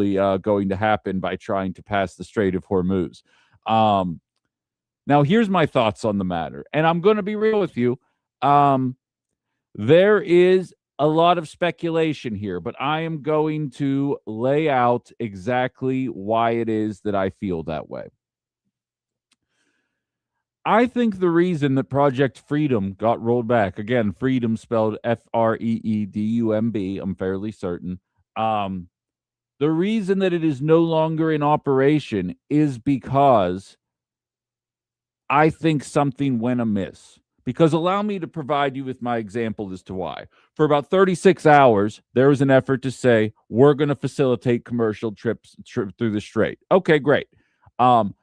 going to happen by trying to pass the Strait of Hormuz. Um, Now, here's my thoughts on the matter, and I'm going to be real with you. Um, there is a lot of speculation here, but I am going to lay out exactly why it is that I feel that way. I think the reason that Project Freedom got rolled back, again, freedom spelled Freedumb, I'm fairly certain. The reason that it is no longer in operation is because I think something went amiss. Because allow me to provide you with my example as to why. For about 36 hours, there was an effort to say, we're going to facilitate commercial trips through the Strait. Okay, great.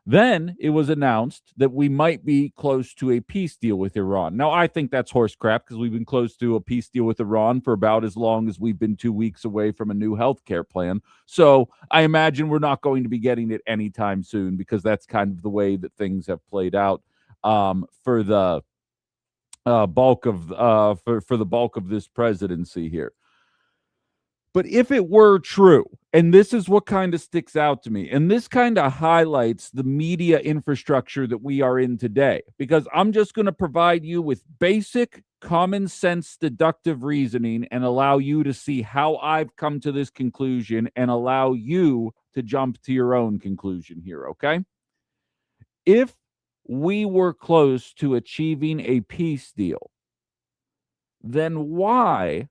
Then it was announced that we might be close to a peace deal with Iran. Now, I think that's horse crap because we've been close to a peace deal with Iran for about as long as we've been 2 weeks away from a new healthcare plan. So I imagine we're not going to be getting it anytime soon because that's kind of the way that things have played out for the bulk of for the bulk of this presidency here. But if it were true, and this is what kind of sticks out to me, and this kind of highlights the media infrastructure that we are in today, because I'm just going to provide you with basic common sense deductive reasoning and allow you to see how I've come to this conclusion and allow you to jump to your own conclusion here, okay? If we were close to achieving a peace deal, then why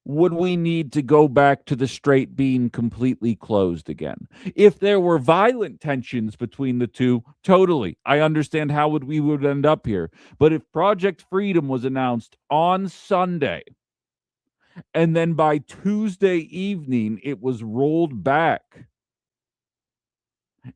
would we need to go back to the Strait being completely closed again? If there were violent tensions between the two, totally. I understand how we would end up here. But if Project Freedom was announced on Sunday, and then by Tuesday evening it was rolled back,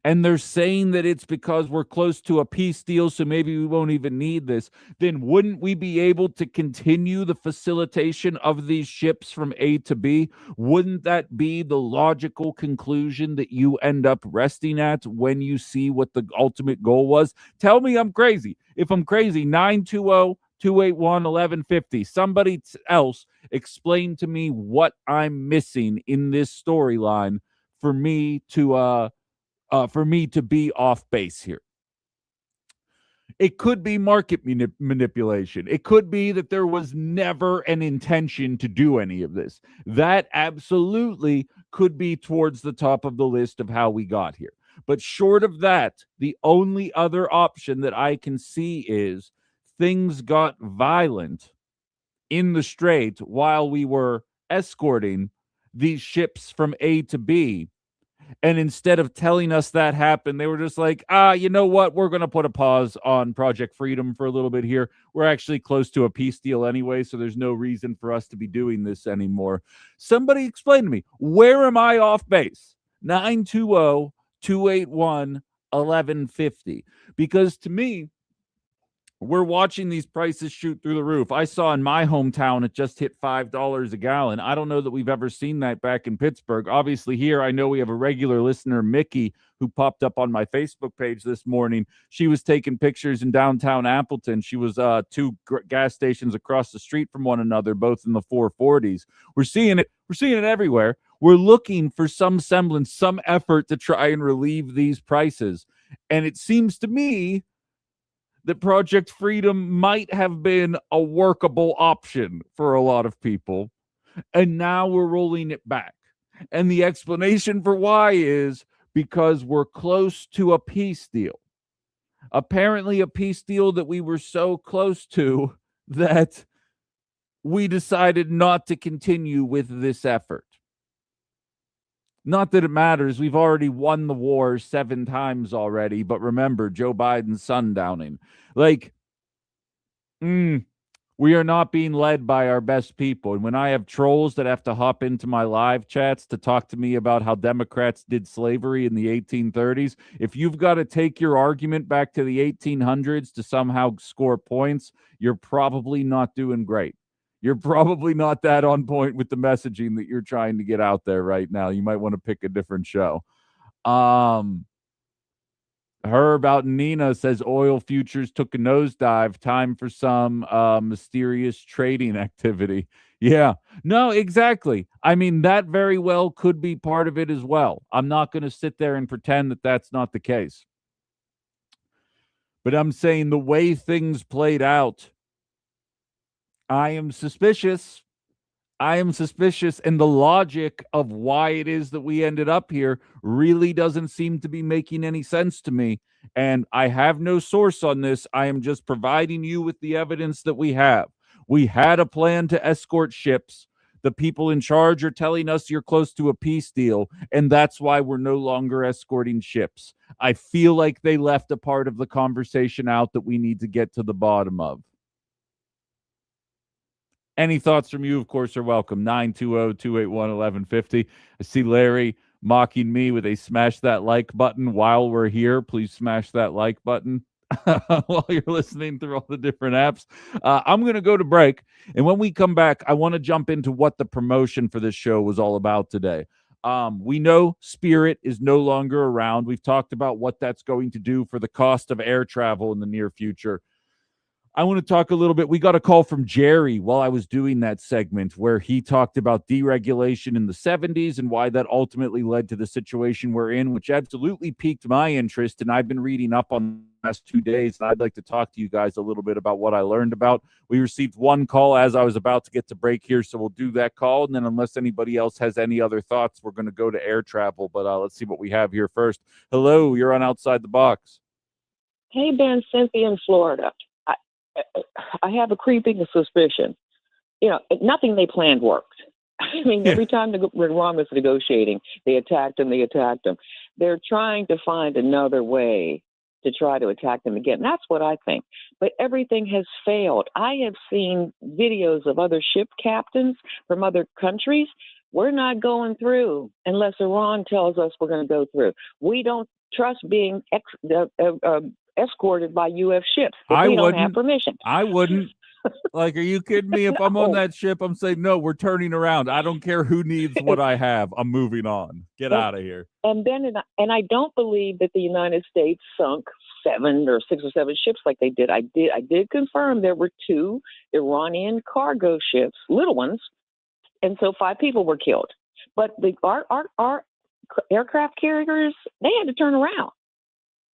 and they're saying that it's because we're close to a peace deal, so maybe we won't even need this, then wouldn't we be able to continue the facilitation of these ships from A to B? Wouldn't that be the logical conclusion that you end up resting at when you see what the ultimate goal was? Tell me I'm crazy. If I'm crazy, 920-281-1150. Somebody else explain to me what I'm missing in this storyline for me to be off base here. It could be market manipulation. It could be that there was never an intention to do any of this. That absolutely could be towards the top of the list of how we got here. But short of that, the only other option that I can see is things got violent in the Strait while we were escorting these ships from A to B. And instead of telling us that happened, they were just like, you know what? We're going to put a pause on Project Freedom for a little bit here. We're actually close to a peace deal anyway, so there's no reason for us to be doing this anymore. Somebody explain to me, where am I off base? 920-281-1150. Because to me, we're watching these prices shoot through the roof. I saw in my hometown it just hit $5 a gallon. I don't know that we've ever seen that back in Pittsburgh. Obviously, here I know we have a regular listener, Mickey, who popped up on my Facebook page this morning. She was taking pictures in downtown Appleton. She was two gas stations across the street from one another, both in the 440s. We're seeing it. We're seeing it everywhere. We're looking for some semblance, some effort to try and relieve these prices. And it seems to me that Project Freedom might have been a workable option for a lot of people. And now we're rolling it back. And the explanation for why is because we're close to a peace deal. Apparently a peace deal that we were so close to that we decided not to continue with this effort. Not that it matters. We've already won the war 7 times already. But remember, Joe Biden's sundowning. Like, we are not being led by our best people. And when I have trolls that have to hop into my live chats to talk to me about how Democrats did slavery in the 1830s, if you've got to take your argument back to the 1800s to somehow score points, you're probably not doing great. You're probably not that on point with the messaging that you're trying to get out there right now. You might want to pick a different show. Herb out in Nina says oil futures took a nosedive. Time for some mysterious trading activity. Yeah, no, exactly. I mean, that very well could be part of it as well. I'm not going to sit there and pretend that that's not the case. But I'm saying the way things played out, I am suspicious. I am suspicious, and the logic of why it is that we ended up here really doesn't seem to be making any sense to me. And I have no source on this. I am just providing you with the evidence that we have. We had a plan to escort ships. The people in charge are telling us you're close to a peace deal, and that's why we're no longer escorting ships. I feel like they left a part of the conversation out that we need to get to the bottom of. Any thoughts from you, of course, are welcome. 920-281-1150. I see Larry mocking me with a smash that like button while we're here. Please smash that like button while you're listening through all the different apps. I'm going to go to break. And when we come back, I want to jump into what the promotion for this show was all about today. We know Spirit is no longer around. We've talked about what that's going to do for the cost of air travel in the near future. I want to talk a little bit. We got a call from Jerry while I was doing that segment where he talked about deregulation in the 70s and why that ultimately led to the situation we're in, which absolutely piqued my interest. And I've been reading up on the last 2 days, and I'd like to talk to you guys a little bit about what I learned about. We received one call as I was about to get to break here, so we'll do that call. And then unless anybody else has any other thoughts, we're going to go to air travel. But let's see what we have here first. Hello, you're on Outside the Box. Hey, Ben, Cynthia in Florida. I have a creeping suspicion. Nothing they planned worked. I mean, every time Iran was negotiating, they attacked them. They're trying to find another way to try to attack them again. That's what I think. But everything has failed. I have seen videos of other ship captains from other countries. We're not going through unless Iran tells us we're going to go through. We don't trust being escorted by U.S. ships. We don't have permission. I wouldn't. Like, are you kidding me? If I'm on that ship, I'm saying, no, we're turning around. I don't care who needs what I have. I'm moving on. Get out of here. And I don't believe that the United States sunk 7 or 6 or 7 ships like they did. I did confirm there were 2 Iranian cargo ships, little ones, and so 5 people were killed. But our aircraft carriers, they had to turn around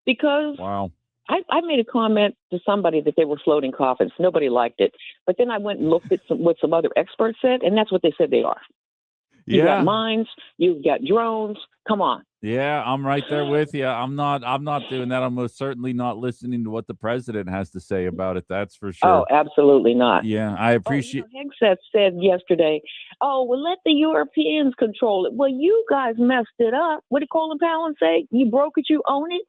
because wow. I made a comment to somebody that they were floating coffins. Nobody liked it. But then I went and looked at what some other experts said, and that's what they said they are. You got mines, you've got drones. Come on. Yeah, I'm right there with you. I'm not doing that. I'm most certainly not listening to what the president has to say about it. That's for sure. Oh, absolutely not. Yeah, I appreciate. Hegseth said yesterday, well, let the Europeans control it. Well, you guys messed it up. What did Colin Powell say? You broke it, you own it.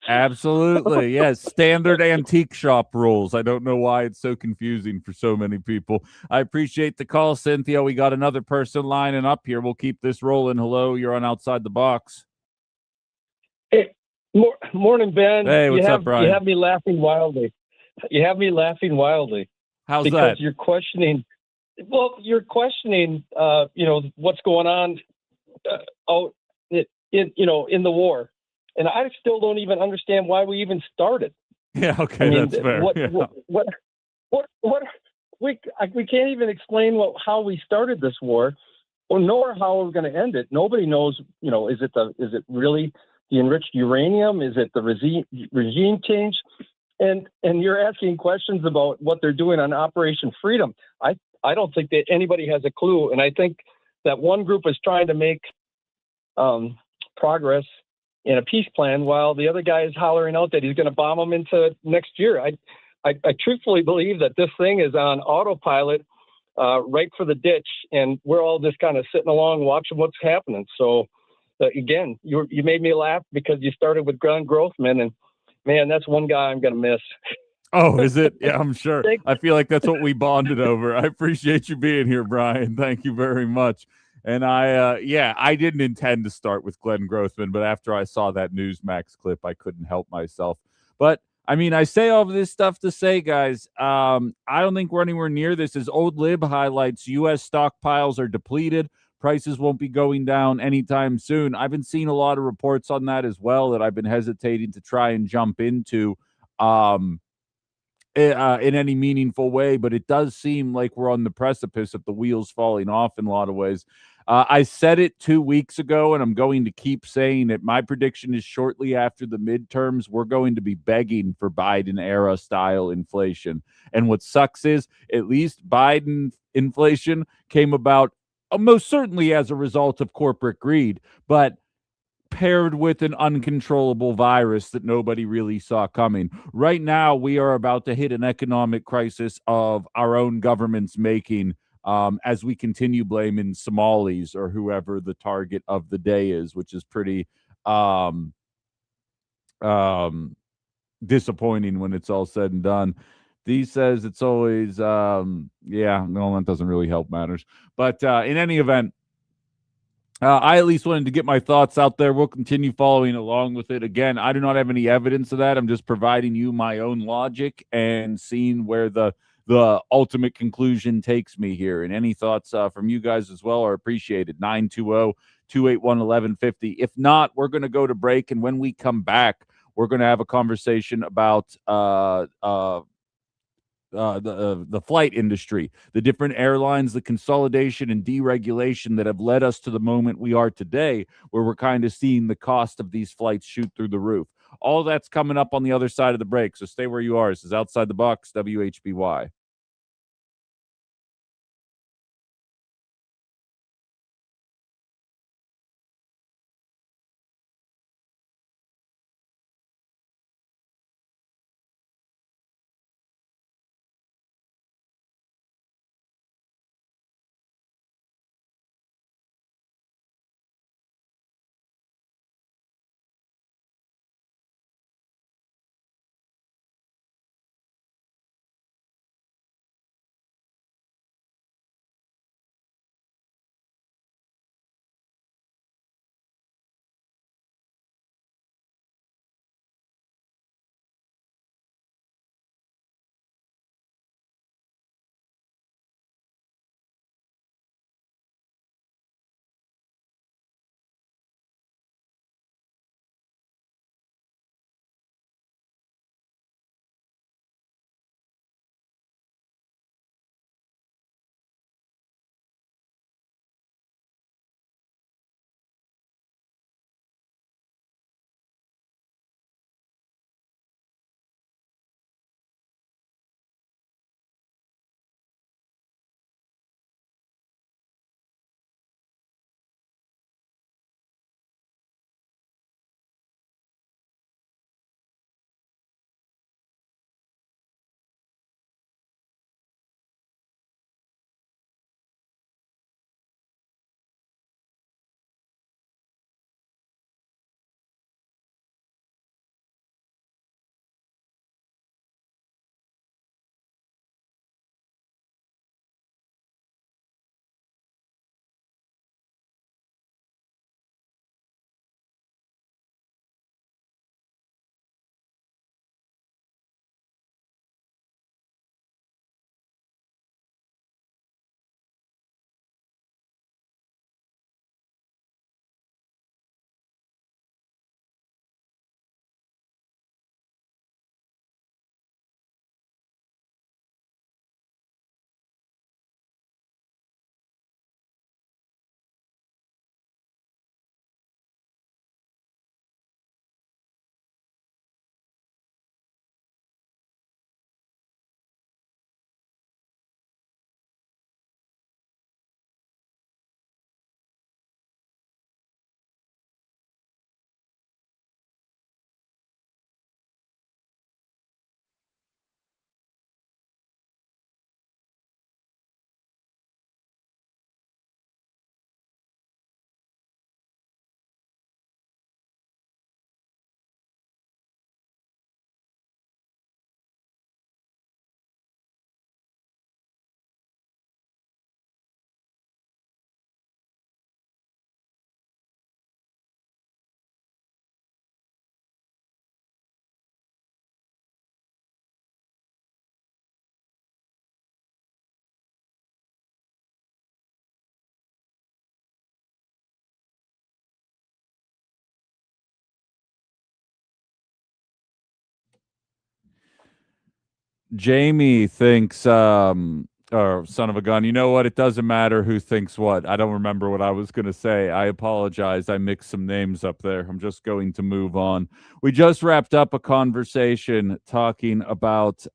Absolutely. Yes. Standard antique shop rules. I don't know why it's so confusing for so many people. I appreciate the call, Cynthia. We got another person lining up here. We'll keep this rolling. Hello, you're on Outside the Box. Hey, morning, Ben. Hey, what's up, Brian? You have me laughing wildly. How's because that? You're questioning. Well, you're questioning. What's going on out in the war. And I still don't even understand why we even started. Yeah, okay, that's fair. We can't even explain how we started this war, or nor how we're going to end it. Nobody knows. Is it really the enriched uranium? Is it the regime change? And you're asking questions about what they're doing on Operation Freedom. I don't think that anybody has a clue, and I think that one group is trying to make progress in a peace plan, while the other guy is hollering out that he's going to bomb them into next year. I truthfully believe that this thing is on autopilot, right for the ditch, and we're all just kind of sitting along watching what's happening. So, again, you made me laugh because you started with Glenn Grothman, and man, that's one guy I'm going to miss. Oh, is it? Yeah, I'm sure. I feel like that's what we bonded over. I appreciate you being here, Brian. Thank you very much. And I didn't intend to start with Glenn Grothman, but after I saw that Newsmax clip, I couldn't help myself. But I mean, I say all of this stuff to say, guys, I don't think we're anywhere near this. As Old Lib highlights, U.S. stockpiles are depleted. prices won't be going down anytime soon. I've been seeing a lot of reports on that as well that I've been hesitating to try and jump into. In any meaningful way, but it does seem like we're on the precipice of the wheels falling off in a lot of ways. I said it 2 weeks ago, and I'm going to keep saying it. My prediction is shortly after the midterms, we're going to be begging for Biden era style inflation. And what sucks is, at least Biden inflation came about most certainly as a result of corporate greed, but paired with an uncontrollable virus that nobody really saw coming. Right now, we are about to hit an economic crisis of our own government's making, as we continue blaming Somalis or whoever the target of the day is, which is pretty um, um, disappointing when it's all said and done. Dee says it's always, yeah, no, that doesn't really help matters. But in any event, I at least wanted to get my thoughts out there. We'll continue following along with it. Again, I do not have any evidence of that. I'm just providing you my own logic and seeing where the ultimate conclusion takes me here. And any thoughts from you guys as well are appreciated. 920-281-1150. If not, we're going to go to break. And when we come back, we're going to have a conversation about the flight industry, the different airlines, the consolidation and deregulation that have led us to the moment we are today, where we're kind of seeing the cost of these flights shoot through the roof. All that's coming up on the other side of the break. So stay where you are. This is Outside the Box, WHBY. Jamie thinks, or son of a gun. You know what? It doesn't matter who thinks what. I don't remember what I was going to say. I apologize. I mixed some names up there. I'm just going to move on. We just wrapped up a conversation talking about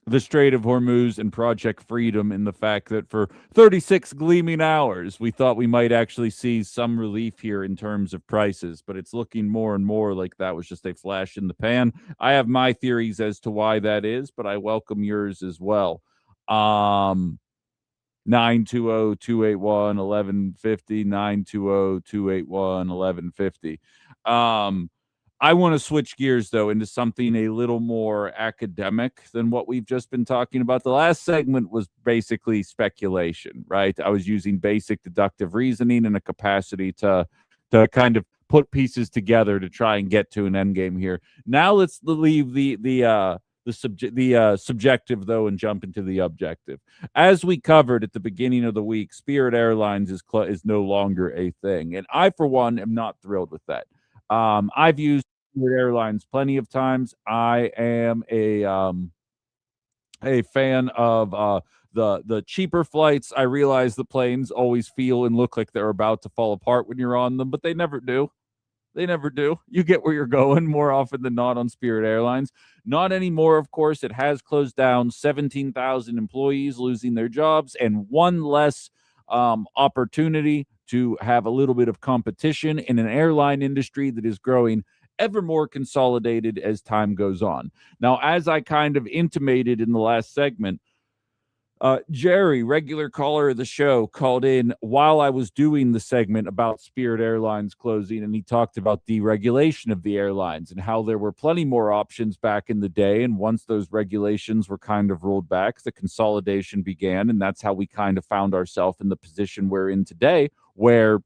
the Strait of Hormuz and Project Freedom, and the fact that for 36 gleaming hours, we thought we might actually see some relief here in terms of prices, but it's looking more and more like that was just a flash in the pan. I have my theories as to why that is, but I welcome yours as well. 920-281-1150, 920-281-1150. I want to switch gears, though, into something a little more academic than what we've just been talking about. The last segment was basically speculation, right? I was using basic deductive reasoning and a capacity to kind of put pieces together to try and get to an end game here. Now let's leave the subjective, though, and jump into the objective. As we covered at the beginning of the week, Spirit Airlines is no longer a thing, and I, for one, am not thrilled with that. I've used Spirit Airlines plenty of times. I am a fan of the cheaper flights. I realize the planes always feel and look like they're about to fall apart when you're on them, but they never do. They never do. You get where you're going more often than not on Spirit Airlines. Not anymore, of course. It has closed down, 17,000 employees losing their jobs, and one less opportunity to have a little bit of competition in an airline industry that is growing ever more consolidated as time goes on. Now, as I kind of intimated in the last segment, Jerry, regular caller of the show, called in while I was doing the segment about Spirit Airlines closing, and he talked about deregulation of the airlines and how there were plenty more options back in the day. And once those regulations were kind of rolled back, the consolidation began, and that's how we kind of found ourselves in the position we're in today, where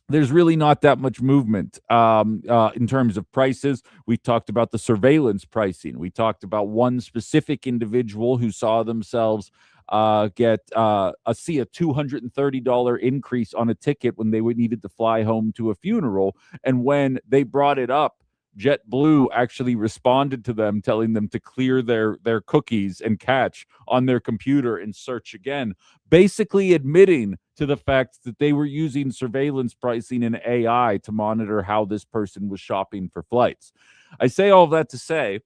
there's really not that much movement in terms of prices. We talked about the surveillance pricing. We talked about one specific individual who saw themselves see a $230 increase on a ticket when they needed to fly home to a funeral. And when they brought it up, JetBlue actually responded to them, telling them to clear their cookies and cache on their computer and search again, basically admitting to the fact that they were using surveillance pricing and AI to monitor how this person was shopping for flights. I say all that to say,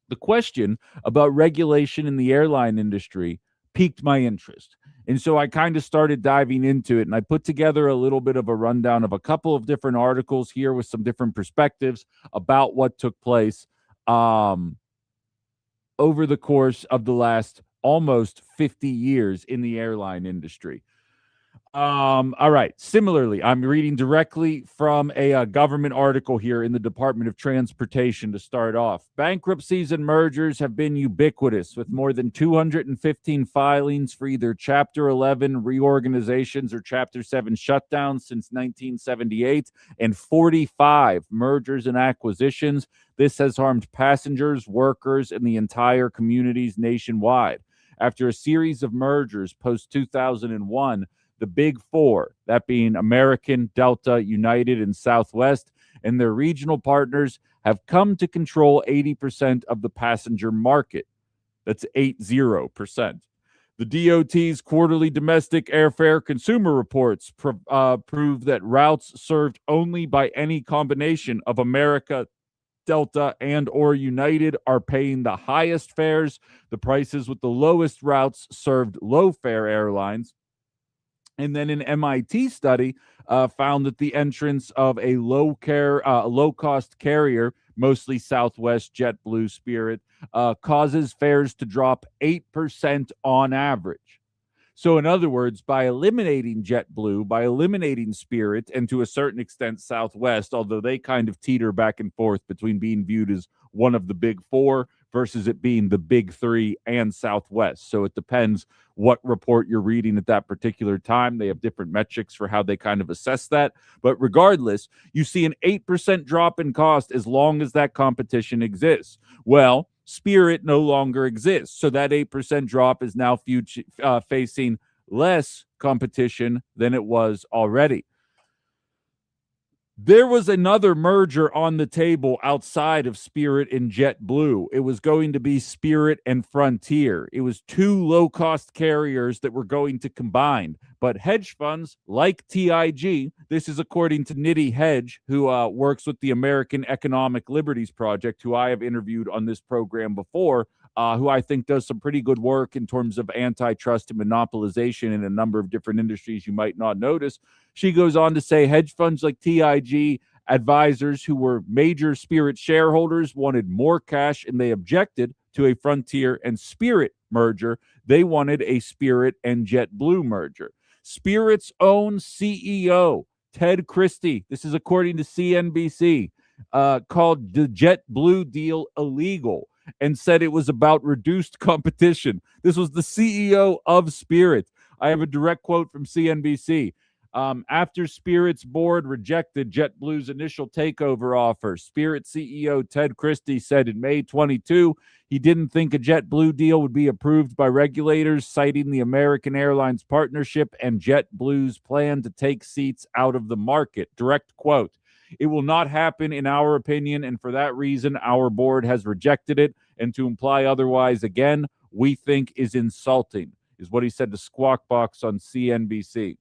the question about regulation in the airline industry piqued my interest. And so I kind of started diving into it, and I put together a little bit of a rundown of a couple of different articles here with some different perspectives about what took place over the course of the last almost 50 years in the airline industry. All right. Similarly, I'm reading directly from a government article here in the Department of Transportation to start off. Bankruptcies and mergers have been ubiquitous, with more than 215 filings for either Chapter 11 reorganizations or Chapter 7 shutdowns since 1978, and 45 mergers and acquisitions. This has harmed passengers, workers, and the entire communities nationwide. After a series of mergers post 2001, the big four, that being American, Delta, United, and Southwest, and their regional partners, have come to control 80% of the passenger market. That's 80%. The DOT's quarterly domestic airfare consumer reports prove that routes served only by any combination of America, Delta, and or United are paying the highest fares. The prices with the lowest routes served low-fare airlines. And then an MIT study found that the entrance of a low-cost carrier, mostly Southwest, JetBlue, Spirit, causes fares to drop 8% on average. So in other words, by eliminating JetBlue, by eliminating Spirit, and to a certain extent Southwest, although they kind of teeter back and forth between being viewed as one of the big four versus it being the big three and Southwest. So it depends what report you're reading at that particular time. They have different metrics for how they kind of assess that. But regardless, you see an 8% drop in cost as long as that competition exists. Well, Spirit no longer exists. So that 8% drop is now facing less competition than it was already. There was another merger on the table outside of Spirit and JetBlue. It was going to be Spirit and Frontier. It was two low-cost carriers that were going to combine. But hedge funds like TIG, this is according to Nitty Hedge, who works with the American Economic Liberties Project, who I have interviewed on this program before, who I think does some pretty good work in terms of antitrust and monopolization in a number of different industries you might not notice. She goes on to say hedge funds like TIG, advisors who were major Spirit shareholders, wanted more cash, and they objected to a Frontier and Spirit merger. They wanted a Spirit and JetBlue merger. Spirit's own CEO, Ted Christie, this is according to CNBC, called the JetBlue deal illegal and said it was about reduced competition. This was the CEO of Spirit. I have a direct quote from CNBC. After Spirit's board rejected JetBlue's initial takeover offer, Spirit CEO Ted Christie said in May 22 he didn't think a JetBlue deal would be approved by regulators, citing the American Airlines partnership and JetBlue's plan to take seats out of the market. Direct quote. It will not happen in our opinion, and for that reason, our board has rejected it, and to imply otherwise again, we think is insulting, is what he said to Squawk Box on CNBC.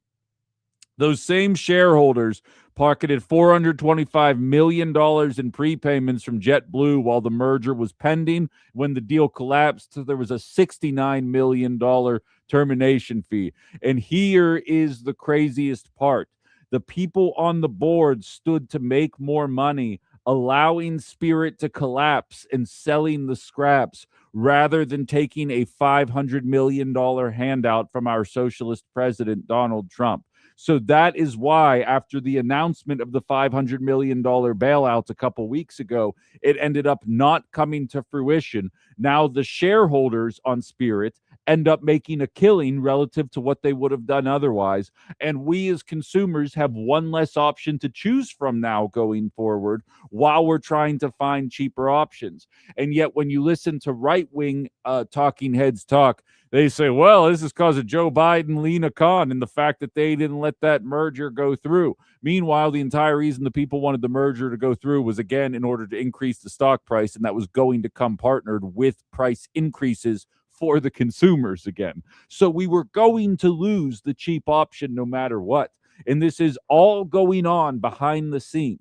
Those same shareholders pocketed $425 million in prepayments from JetBlue while the merger was pending. When the deal collapsed, there was a $69 million termination fee. And here is the craziest part. The people on the board stood to make more money, allowing Spirit to collapse and selling the scraps rather than taking a $500 million handout from our socialist president, Donald Trump. So that is why, after the announcement of the $500 million bailout a couple weeks ago, it ended up not coming to fruition. Now the shareholders on Spirit end up making a killing relative to what they would have done otherwise. And we as consumers have one less option to choose from now going forward while we're trying to find cheaper options. And yet when you listen to right-wing talking heads talk, they say, well, this is because of Joe Biden, Lena Khan, and the fact that they didn't let that merger go through. Meanwhile, the entire reason the people wanted the merger to go through was, again, in order to increase the stock price, and that was going to come partnered with price increases for the consumers again. So we were going to lose the cheap option no matter what. And this is all going on behind the scenes.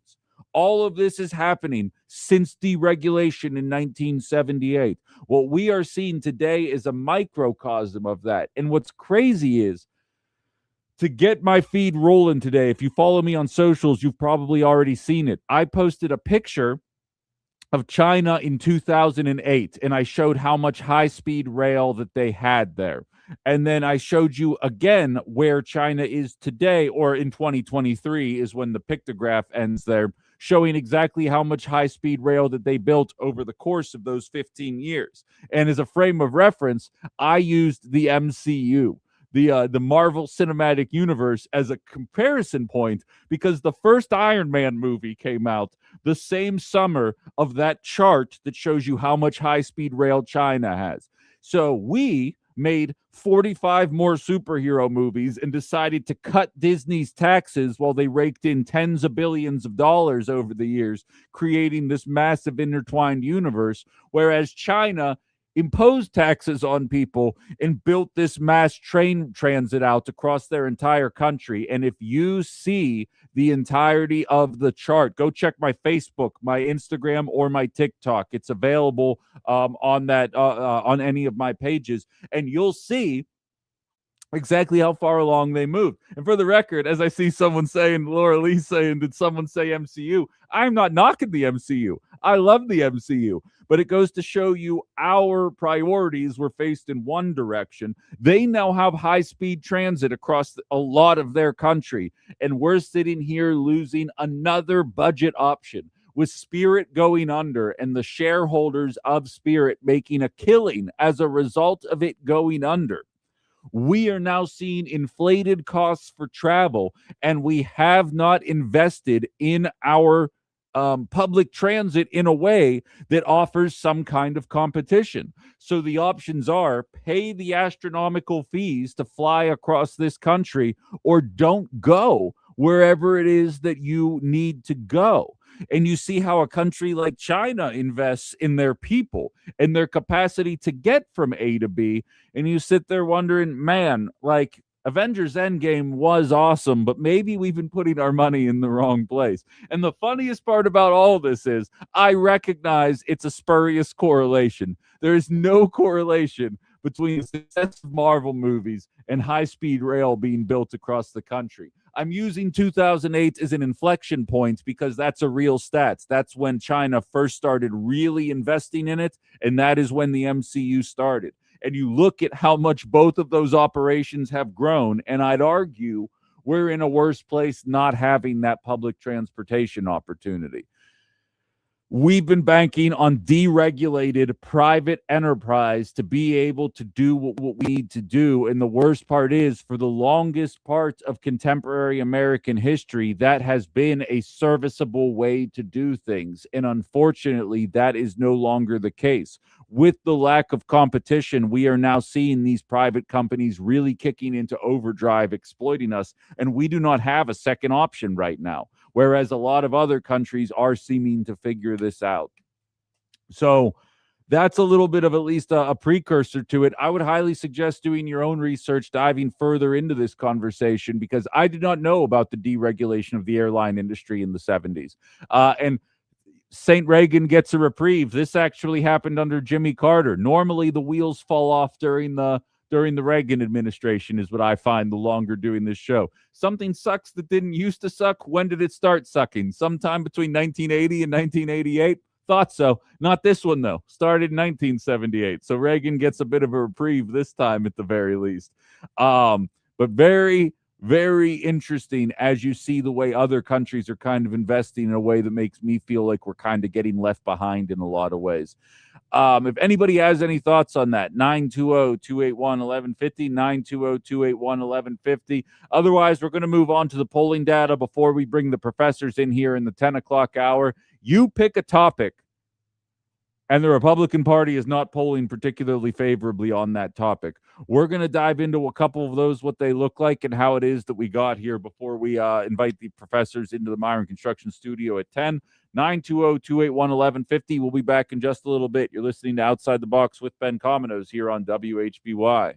All of this is happening since deregulation in 1978. What we are seeing today is a microcosm of that. And what's crazy is, to get my feed rolling today, if you follow me on socials, you've probably already seen it. I posted a picture of China in 2008, and I showed how much high-speed rail that they had there. And then I showed you again where China is today, or in 2023 is when the pictograph ends there, showing exactly how much high-speed rail that they built over the course of those 15 years. And as a frame of reference, I used the MCU, the Marvel Cinematic Universe, as a comparison point, because the first Iron Man movie came out the same summer of that chart that shows you how much high-speed rail China has. So we made 45 more superhero movies and decided to cut Disney's taxes while they raked in tens of billions of dollars over the years, creating this massive intertwined universe, whereas China imposed taxes on people and built this mass train transit out across their entire country. And if you see the entirety of the chart, go check my Facebook, my Instagram, or my TikTok. It's available on any of my pages, and you'll see exactly how far along they moved. And for the record, as I see someone saying, Laura Lee saying, did someone say MCU? I'm not knocking the MCU. I love the MCU. But it goes to show you our priorities were faced in one direction. They now have high-speed transit across a lot of their country. And we're sitting here losing another budget option, with Spirit going under and the shareholders of Spirit making a killing as a result of it going under. We are now seeing inflated costs for travel, and we have not invested in our public transit in a way that offers some kind of competition. So the options are pay the astronomical fees to fly across this country, or don't go, wherever it is that you need to go. And you see how a country like China invests in their people and their capacity to get from A to B. And you sit there wondering, man, like Avengers Endgame was awesome, but maybe we've been putting our money in the wrong place. And the funniest part about all this is I recognize it's a spurious correlation. There is no correlation between the success of Marvel movies and high-speed rail being built across the country. I'm using 2008 as an inflection point because that's a real stat. That's when China first started really investing in it, and that is when the MCU started. And you look at how much both of those operations have grown, and I'd argue we're in a worse place not having that public transportation opportunity. We've been banking on deregulated private enterprise to be able to do what we need to do. And the worst part is, for the longest part of contemporary American history, that has been a serviceable way to do things. And unfortunately, that is no longer the case. With the lack of competition, we are now seeing these private companies really kicking into overdrive, exploiting us. And we do not have a second option right now, whereas a lot of other countries are seeming to figure this out. So that's a little bit of at least a precursor to it. I would highly suggest doing your own research, diving further into this conversation, because I did not know about the deregulation of the airline industry in the 70s. And St. Reagan gets a reprieve. This actually happened under Jimmy Carter. Normally, the wheels fall off during the Reagan administration, is what I find the longer doing this show. Something sucks that didn't used to suck. When did it start sucking? Sometime between 1980 and 1988? Thought so. Not this one, though. Started in 1978. So Reagan gets a bit of a reprieve this time at the very least. But very, very interesting as you see the way other countries are kind of investing in a way that makes me feel like we're kind of getting left behind in a lot of ways. If anybody has any thoughts on that, 920-281-1150, 920-281-1150. Otherwise, we're going to move on to the polling data before we bring the professors in here in the 10 o'clock hour. You pick a topic, and the Republican Party is not polling particularly favorably on that topic. We're going to dive into a couple of those, what they look like and how it is that we got here before we invite the professors into the Myron Construction Studio at 10. 920-281-1150. We'll be back in just a little bit. You're listening to Outside the Box with Ben Cominos here on WHBY.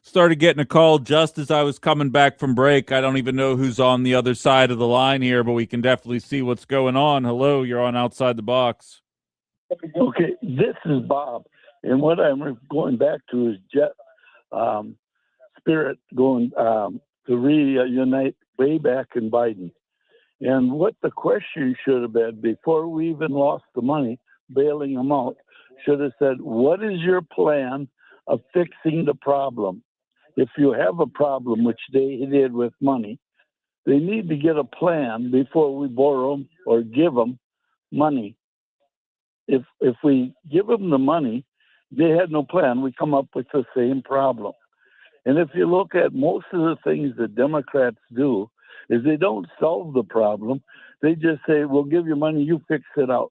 Started getting a call just as I was coming back from break. I don't even know who's on the other side of the line here, but we can definitely see what's going on. Hello, you're on Outside the Box. Okay, this is Bob, and what I'm going back to is Spirit going to reunite way back in Biden. And what the question should have been before we even lost the money, bailing them out, should have said, what is your plan of fixing the problem? If you have a problem, which they did with money, they need to get a plan before we borrow them or give them money. If we give them the money, they had no plan. We come up with the same problem. And if you look at most of the things that Democrats do, is they don't solve the problem. They just say, we'll give you money, you fix it out.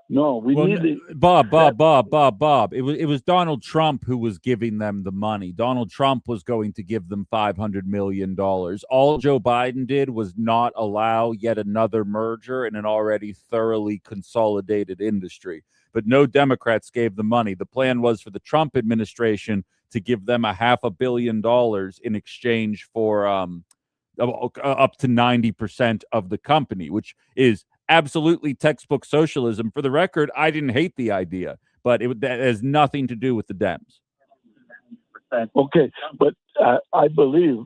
No, we need to... Bob. It was Donald Trump who was giving them the money. Donald Trump was going to give them $500 million. All Joe Biden did was not allow yet another merger in an already thoroughly consolidated industry. But no Democrats gave the money. The plan was for the Trump administration to give them $500 million in exchange for up to 90% of the company, which is absolutely textbook socialism. For the record, I didn't hate the idea, but that has nothing to do with the Dems. Okay, but I believe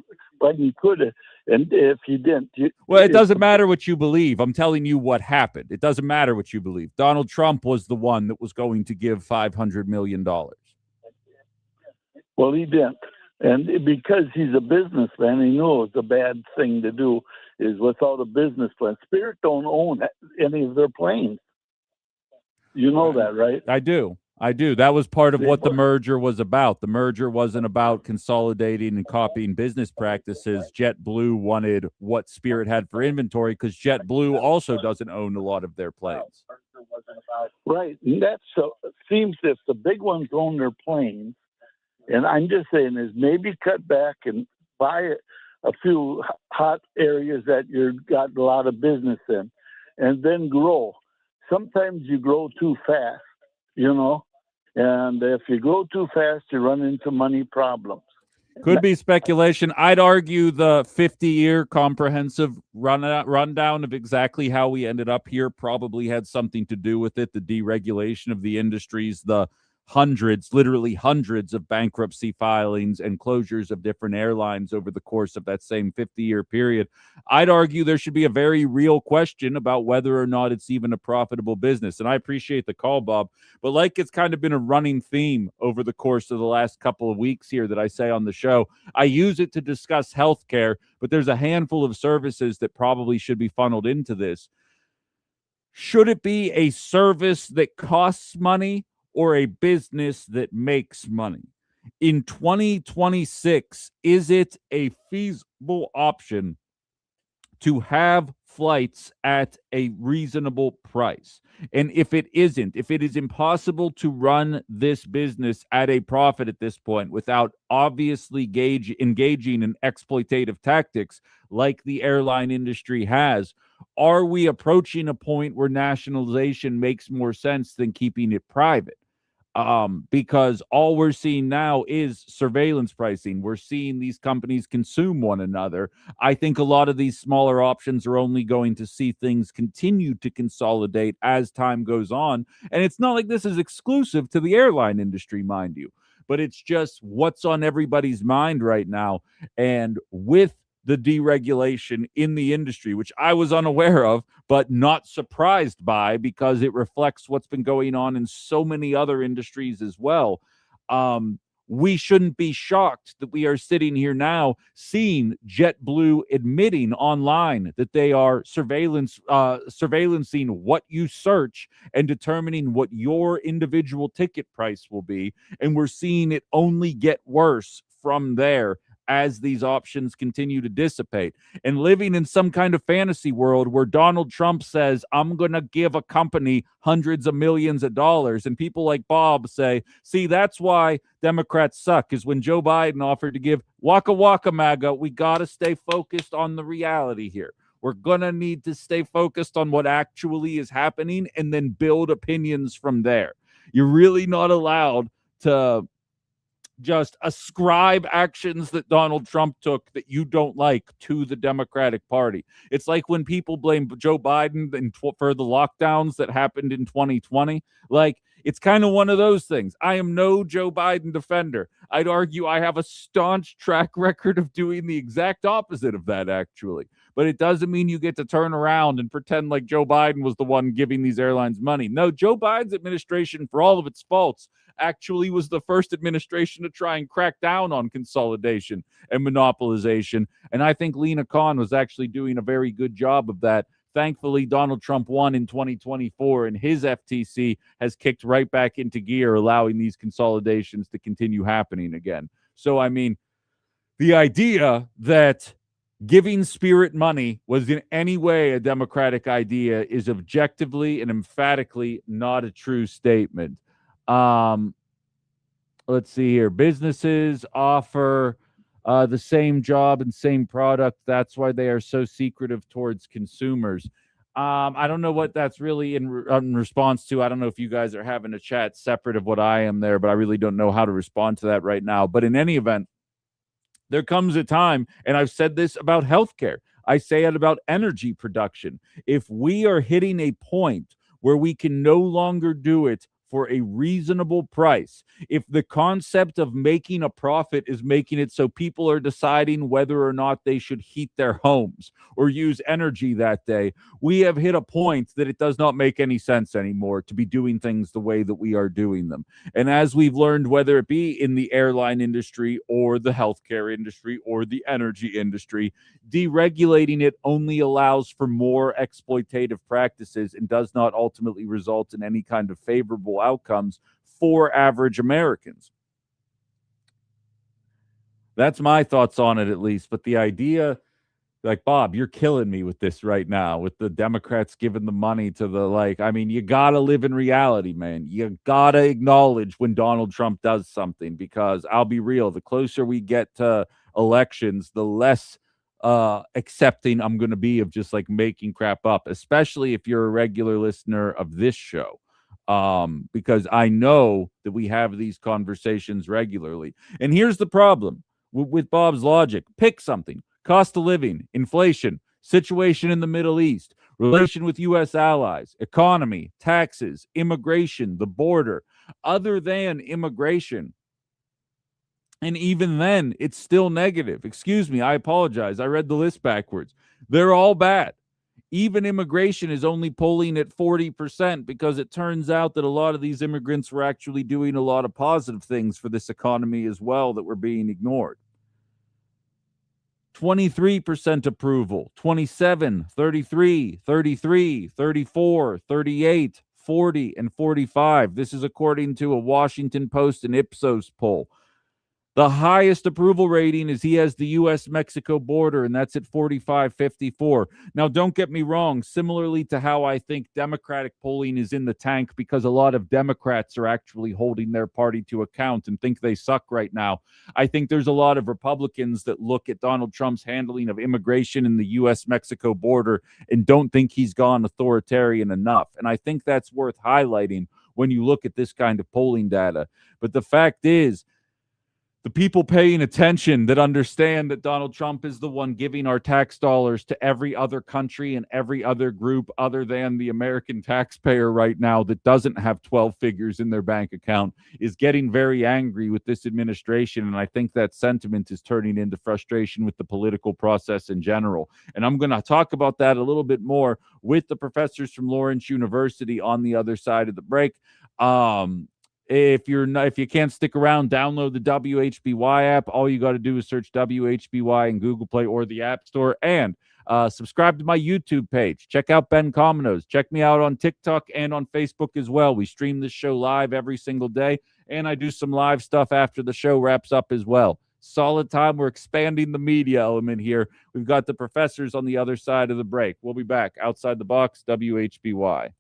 Biden could have, and if he didn't... Well, it doesn't matter what you believe. I'm telling you what happened. It doesn't matter what you believe. Donald Trump was the one that was going to give $500 million. Well, he didn't. And because he's a businessman, he knows the bad thing to do is without a business plan. Spirit don't own any of their planes. You know that, right? I do. That was part of what the merger was about. The merger wasn't about consolidating and copying business practices. JetBlue wanted what Spirit had for inventory because JetBlue also doesn't own a lot of their planes. Right. And that seems if the big ones own their planes, and I'm just saying is maybe cut back and buy a few hot areas that you've got a lot of business in and then grow. Sometimes you grow too fast, and if you grow too fast, you run into money problems. Could be speculation. I'd argue the 50-year comprehensive rundown of exactly how we ended up here probably had something to do with it. The deregulation of the industries, the literally hundreds of bankruptcy filings and closures of different airlines over the course of that same 50-year period. I'd argue there should be a very real question about whether or not it's even a profitable business. And I appreciate the call, Bob, but like it's kind of been a running theme over the course of the last couple of weeks here that I say on the show, I use it to discuss healthcare, but there's a handful of services that probably should be funneled into this. Should it be a service that costs money or a business that makes money? In 2026, is it a feasible option to have flights at a reasonable price? And if it isn't, if it is impossible to run this business at a profit at this point without obviously engaging in exploitative tactics like the airline industry has, are we approaching a point where nationalization makes more sense than keeping it private? Because all we're seeing now is surveillance pricing. We're seeing these companies consume one another. I think a lot of these smaller options are only going to see things continue to consolidate as time goes on. And it's not like this is exclusive to the airline industry, mind you, but it's just what's on everybody's mind right now. And with the deregulation in the industry, which I was unaware of, but not surprised by because it reflects what's been going on in so many other industries as well. We shouldn't be shocked that we are sitting here now seeing JetBlue admitting online that they are surveillancing what you search and determining what your individual ticket price will be. And we're seeing it only get worse from there as these options continue to dissipate, and living in some kind of fantasy world where Donald Trump says, I'm going to give a company hundreds of millions of dollars. And people like Bob say, see, that's why Democrats suck, is when Joe Biden offered to give Waka Waka MAGA, we got to stay focused on the reality here. We're going to need to stay focused on what actually is happening and then build opinions from there. You're really not allowed to just ascribe actions that Donald Trump took that you don't like to the Democratic Party. It's like when people blame Joe Biden for the lockdowns that happened in 2020. Like, it's kind of one of those things. I am no Joe Biden defender. I'd argue I have a staunch track record of doing the exact opposite of that, actually. But it doesn't mean you get to turn around and pretend like Joe Biden was the one giving these airlines money. No, Joe Biden's administration, for all of its faults, actually was the first administration to try and crack down on consolidation and monopolization. And I think Lena Khan was actually doing a very good job of that. Thankfully, Donald Trump won in 2024, and his FTC has kicked right back into gear, allowing these consolidations to continue happening again. So, I mean, the idea that giving Spirit money was in any way a Democratic idea is objectively and emphatically not a true statement. Um, let's see here. Businesses offer the same job and same product. That's why they are so secretive towards consumers. I don't know what that's really in response to. I don't know if you guys are having a chat separate of what I am there, but I really don't know how to respond to that right now. But in any event, there comes a time, and I've said this about healthcare, I say it about energy production. If we are hitting a point where we can no longer do it for a reasonable price, if the concept of making a profit is making it so people are deciding whether or not they should heat their homes or use energy that day, we have hit a point that it does not make any sense anymore to be doing things the way that we are doing them. And as we've learned, whether it be in the airline industry or the healthcare industry or the energy industry, deregulating it only allows for more exploitative practices and does not ultimately result in any kind of favorable outcomes for average Americans. That's my thoughts on it, at least. But the idea, like, Bob, you're killing me with this right now, with the Democrats giving the money to the, like, I mean, you gotta live in reality, man. You gotta acknowledge when Donald Trump does something, because I'll be real, the closer we get to elections, the less accepting I'm going to be of just like making crap up, especially if you're a regular listener of this show. Because I know that we have these conversations regularly. And here's the problem with Bob's logic: pick something. Cost of living, inflation, situation in the Middle East, relation with U.S. allies, economy, taxes, immigration, the border. Other than immigration, and even then, it's still negative. Excuse me, I apologize. I read the list backwards. They're all bad. Even immigration is only polling at 40% because it turns out that a lot of these immigrants were actually doing a lot of positive things for this economy as well that were being ignored. 23% approval, 27, 33, 33, 34, 38, 40, and 45. This is according to a Washington Post and Ipsos poll. The highest approval rating is he has the U.S.-Mexico border, and that's at 45-54. Now, don't get me wrong. Similarly to how I think Democratic polling is in the tank because a lot of Democrats are actually holding their party to account and think they suck right now, I think there's a lot of Republicans that look at Donald Trump's handling of immigration in the U.S.-Mexico border and don't think he's gone authoritarian enough. And I think that's worth highlighting when you look at this kind of polling data. But the fact is, the people paying attention that understand that Donald Trump is the one giving our tax dollars to every other country and every other group other than the American taxpayer right now that doesn't have 12 figures in their bank account is getting very angry with this administration. And I think that sentiment is turning into frustration with the political process in general. And I'm going to talk about that a little bit more with the professors from Lawrence University on the other side of the break. If you can't stick around, download the WHBY app. All you got to do is search WHBY in Google Play or the App Store, and subscribe to my YouTube page. Check out Ben Cominos. Check me out on TikTok and on Facebook as well. We stream this show live every single day, and I do some live stuff after the show wraps up as well. Solid time. We're expanding the media element here. We've got the professors on the other side of the break. We'll be back. Outside the Box, WHBY.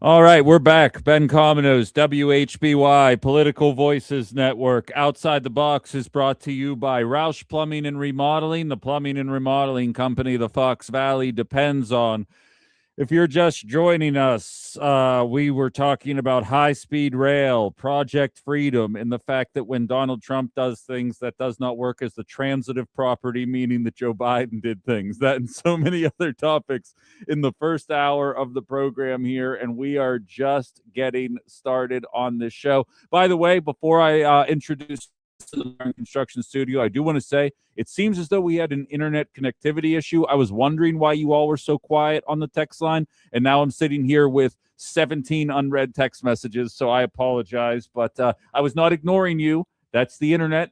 All right, we're back. Ben Cominos, WHBY, Political Voices Network. Outside the Box is brought to you by Roush Plumbing and Remodeling, the plumbing and remodeling company the Fox Valley depends on. If you're just joining us, we were talking about high-speed rail, Project Freedom, and the fact that when Donald Trump does things, that does not work as the transitive property, meaning that Joe Biden did things. That and so many other topics in the first hour of the program here, and we are just getting started on this show. By the way, before I introduce the construction studio, I do want to say it seems as though we had an internet connectivity issue. I was wondering why you all were so quiet on the text line, and now I'm sitting here with 17 unread text messages, so I apologize, but I was not ignoring you. That's the internet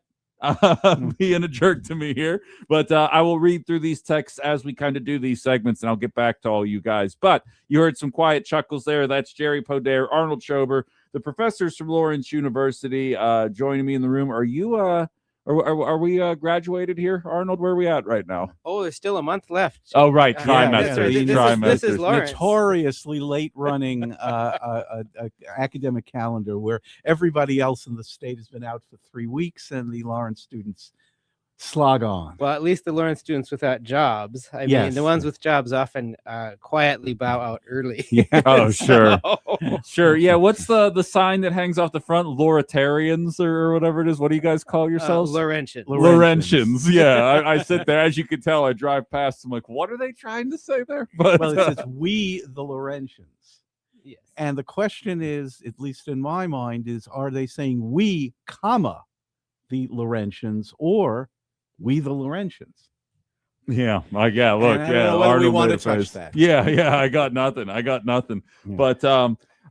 being a jerk to me here, but I will read through these texts as we kind of do these segments, and I'll get back to all you guys. But you heard some quiet chuckles there. That's Jerry Podair, Arnold Schober, the professors from Lawrence University joining me in the room. Are you are we graduated here, Arnold? Where are we at right now? Oh, there's still a month left. Oh, right, trimester. This is Lawrence. Notoriously late running academic calendar where everybody else in the state has been out for 3 weeks and the Lawrence students slog on. Well, at least the Lawrence students without jobs. I mean, the ones with jobs often quietly bow out early. Yeah. Oh, sure. Sure. Yeah. What's the sign that hangs off the front? Lauretarians or whatever it is. What do you guys call yourselves? Laurentians. Laurentians. Yeah. I sit there. As you can tell, I drive past. I'm like, what are they trying to say there? But Well, it says we, the Laurentians. Yes. And the question is, at least in my mind, is are they saying we, comma, the Laurentians, or we, the Laurentians? yeah. Look. Yeah. Whether we Arnold want made to a touch face. that. Yeah. I got nothing. Yeah. But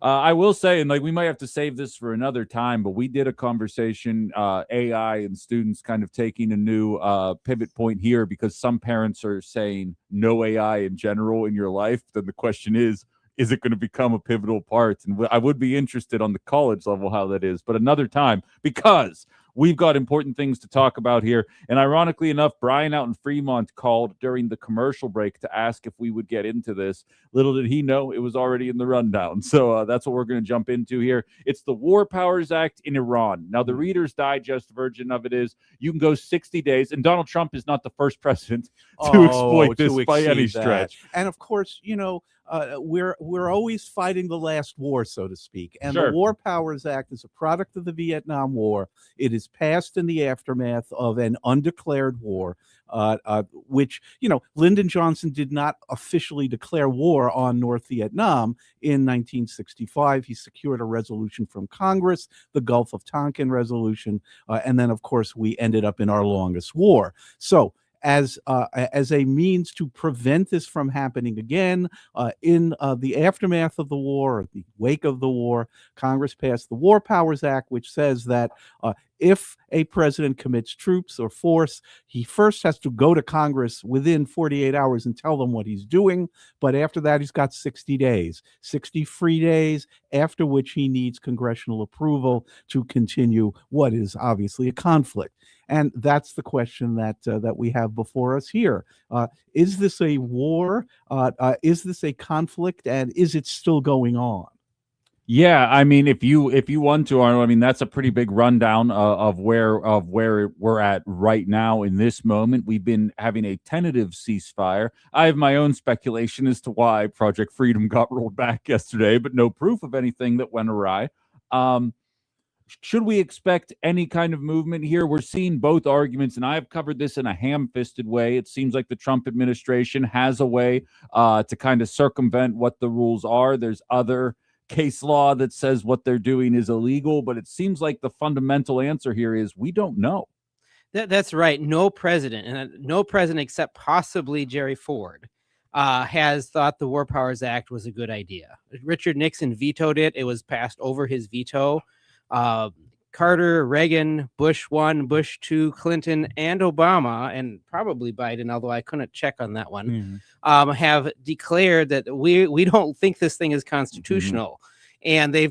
I will say, and like we might have to save this for another time, but we did a conversation, AI and students kind of taking a new pivot point here because some parents are saying no AI in general in your life. Then the question is it going to become a pivotal part? And I would be interested on the college level how that is, but another time, because we've got important things to talk about here. And ironically enough, Brian out in Fremont called during the commercial break to ask if we would get into this. Little did he know it was already in the rundown. So that's what we're going to jump into here. It's the War Powers Act in Iran. Now, the Reader's Digest version of it is you can go 60 days, and Donald Trump is not the first president to exploit this by any stretch. And of course, we're always fighting the last war, so to speak. And Sure. the War Powers Act is a product of the Vietnam War. It is passed in the aftermath of an undeclared war, which, Lyndon Johnson did not officially declare war on North Vietnam in 1965. He secured a resolution from Congress, the Gulf of Tonkin resolution, and then, of course, we ended up in our longest war. So, as a means to prevent this from happening again, in the aftermath of the war, or the wake of the war, Congress passed the War Powers Act, which says that if a president commits troops or force, he first has to go to Congress within 48 hours and tell them what he's doing. But after that, he's got 60 days, 60 free days, after which he needs congressional approval to continue what is obviously a conflict. And that's the question that we have before us here. Is this a war? Is this a conflict? And is it still going on? Yeah, I mean, if you want to, Arnold, I mean, that's a pretty big rundown of where we're at right now in this moment. We've been having a tentative ceasefire. I have my own speculation as to why Project Freedom got rolled back yesterday, but no proof of anything that went awry. Should we expect any kind of movement here? We're seeing both arguments, and I've covered this in a ham-fisted way. It seems like the Trump administration has a way to kind of circumvent what the rules are. There's other case law that says what they're doing is illegal, but it seems like the fundamental answer here is we don't know. That's right. No president except possibly Jerry Ford has thought the War Powers Act was a good idea. Richard Nixon vetoed it. It was passed over his veto. Carter, Reagan, Bush 1, Bush 2, Clinton, and Obama, and probably Biden, although I couldn't check on that one, have declared that we don't think this thing is constitutional. And they've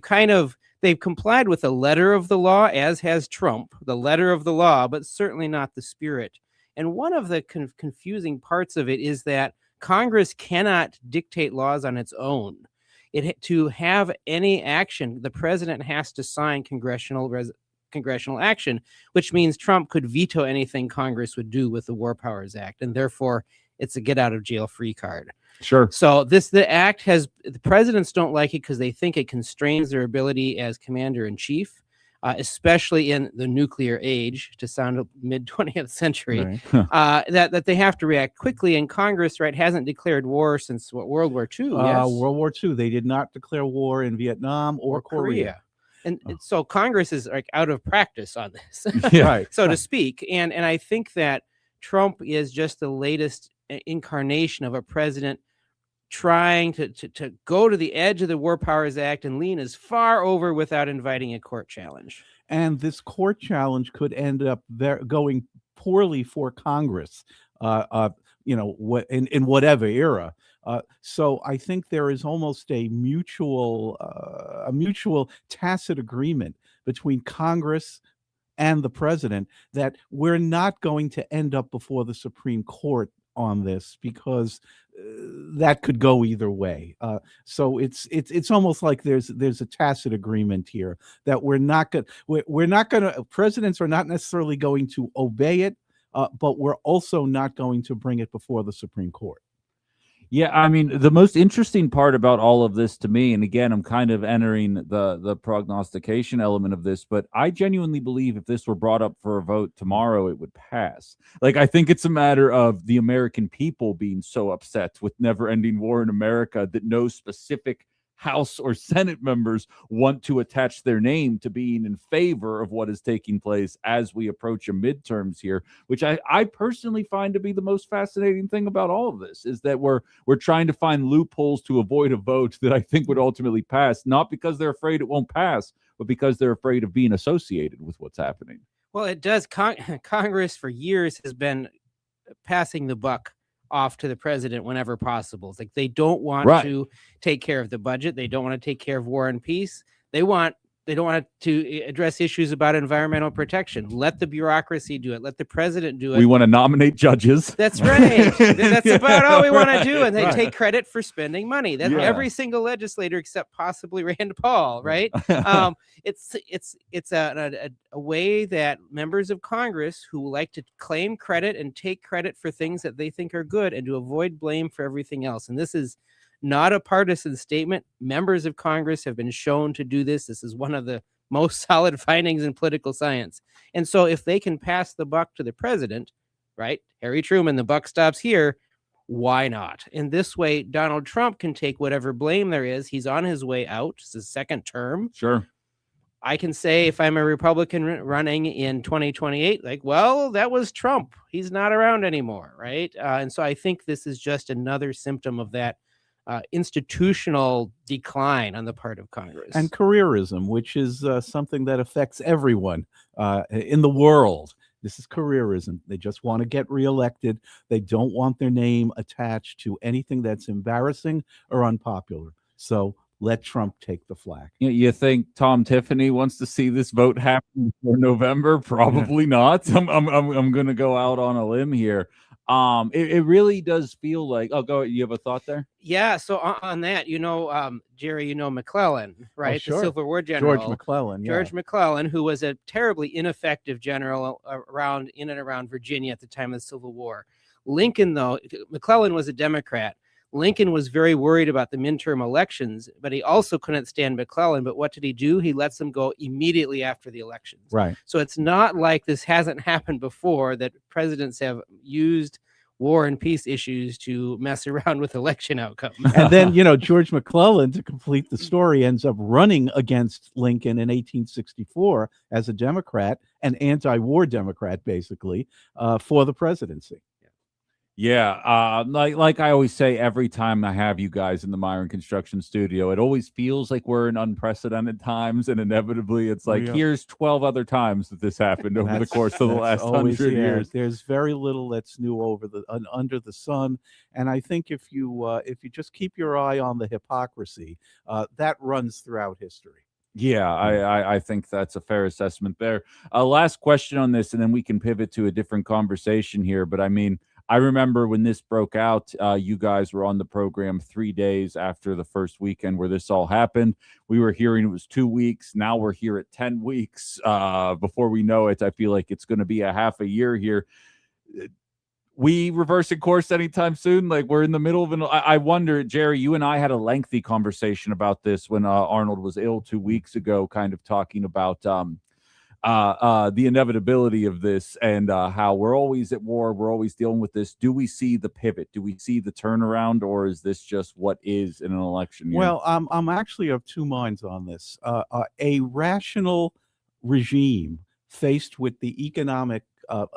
complied with the letter of the law, as has Trump, the letter of the law, but certainly not the spirit. And one of the confusing parts of it is that Congress cannot dictate laws on its own. To have any action, the president has to sign congressional action, which means Trump could veto anything Congress would do with the War Powers Act, and therefore it's a get out of jail free card. Sure. So the act the presidents don't like it because they think it constrains their ability as commander in chief, especially in the nuclear age, to sound mid 20th century, Right. that they have to react quickly. And Congress, right, hasn't declared war since World War II. Yes? World War II. They did not declare war in Vietnam or Korea. And so Congress is like out of practice on this, Right. so to speak. And I think that Trump is just the latest incarnation of a president trying to go to the edge of the War Powers Act and lean as far over without inviting a court challenge. And this court challenge could end up going poorly for Congress, in whatever era. So I think there is almost a mutual tacit agreement between Congress and the president that we're not going to end up before the Supreme Court on this, because that could go either way. So it's almost like there's a tacit agreement here that we're not going to presidents are not necessarily going to obey it, but we're also not going to bring it before the Supreme Court. Yeah, I mean, the most interesting part about all of this to me, and again, I'm kind of entering the prognostication element of this, but I genuinely believe if this were brought up for a vote tomorrow, it would pass. Like, I think it's a matter of the American people being so upset with never-ending war in America that no specific House or Senate members want to attach their name to being in favor of what is taking place as we approach a midterms here, which I personally find to be the most fascinating thing about all of this, is that we're trying to find loopholes to avoid a vote that I think would ultimately pass, not because they're afraid it won't pass, but because they're afraid of being associated with what's happening. Well, it does. Congress for years has been passing the buck off to the president whenever possible. It's like they don't want to take care of the budget. They don't want to take care of war and peace. They don't want to address issues about environmental protection. Let the bureaucracy do it. Let the president do it. We want to nominate judges. That's right. That's about all we want to do. And they take credit for spending money. That's every single legislator except possibly Rand Paul, right? It's a way that members of Congress who like to claim credit and take credit for things that they think are good and to avoid blame for everything else. And this is not a partisan statement. Members of Congress have been shown to do this. This is one of the most solid findings in political science. And so if they can pass the buck to the president, right, Harry Truman, the buck stops here, why not? In this way, Donald Trump can take whatever blame there is. He's on his way out. It's his second term. Sure. I can say if I'm a Republican running in 2028, like, well, that was Trump. He's not around anymore, right? And so I think this is just another symptom of that institutional decline on the part of Congress. And careerism, which is something that affects everyone in the world. This is careerism. They just want to get reelected. They don't want their name attached to anything that's embarrassing or unpopular. So let Trump take the flak. You think Tom Tiffany wants to see this vote happen for November? Probably not. I'm going to go out on a limb here. It really does feel like, go. You have a thought there? Yeah. So on that, Jerry, McClellan, right? Oh, sure. The Civil War general. George McClellan. George McClellan, who was a terribly ineffective general in and around Virginia at the time of the Civil War. Lincoln, though, McClellan was a Democrat. Lincoln was very worried about the midterm elections, but he also couldn't stand McClellan. But what did he do? He lets him go immediately after the elections. Right. So it's not like this hasn't happened before, that presidents have used war and peace issues to mess around with election outcomes. And then, George McClellan, to complete the story, ends up running against Lincoln in 1864 as a Democrat, an anti-war Democrat, basically, for the presidency. Yeah, like I always say every time I have you guys in the Myron Construction Studio, it always feels like we're in unprecedented times, and inevitably it's like, here's 12 other times that this happened over the course of the last 100 years. There's very little that's new under the sun, and I think if you just keep your eye on the hypocrisy, that runs throughout history. Yeah, I think that's a fair assessment there. Last question on this, and then we can pivot to a different conversation here. But I mean, I remember when this broke out, you guys were on the program 3 days after the first weekend where this all happened. We were hearing it was 2 weeks. Now we're here at 10 weeks. Before we know it, I feel like it's going to be a half a year here. We reversing course anytime soon? Like, we're in the middle of an. I wonder, Jerry, you and I had a lengthy conversation about this when Arnold was ill 2 weeks ago, kind of talking about the inevitability of this and how we're always at war. We're always dealing with this. Do we see the pivot? Do we see the turnaround, or is this just what is in an election year? Well, I'm actually of two minds on this. A rational regime faced with the economic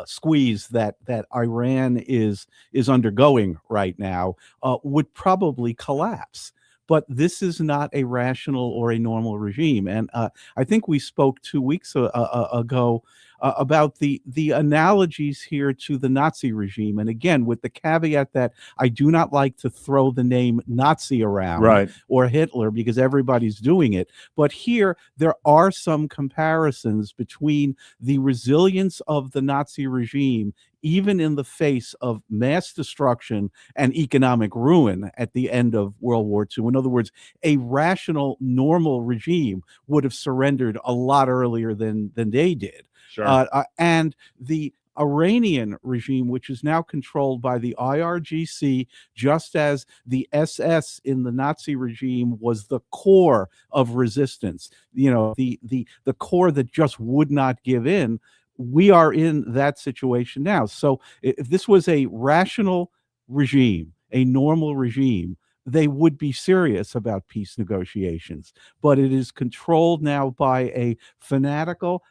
squeeze that Iran is undergoing right now would probably collapse. But this is not a rational or a normal regime. And I think we spoke 2 weeks ago about the analogies here to the Nazi regime. And again, with the caveat that I do not like to throw the name Nazi around, Right. or Hitler, because everybody's doing it. But here, there are some comparisons between the resilience of the Nazi regime, even in the face of mass destruction and economic ruin at the end of World War II. In other words, a rational, normal regime would have surrendered a lot earlier than they did. Sure. And the Iranian regime, which is now controlled by the IRGC, just as the SS in the Nazi regime was the core of resistance, the core that just would not give in. We are in that situation now. So if this was a rational regime, a normal regime, they would be serious about peace negotiations. But it is controlled now by a fanatical,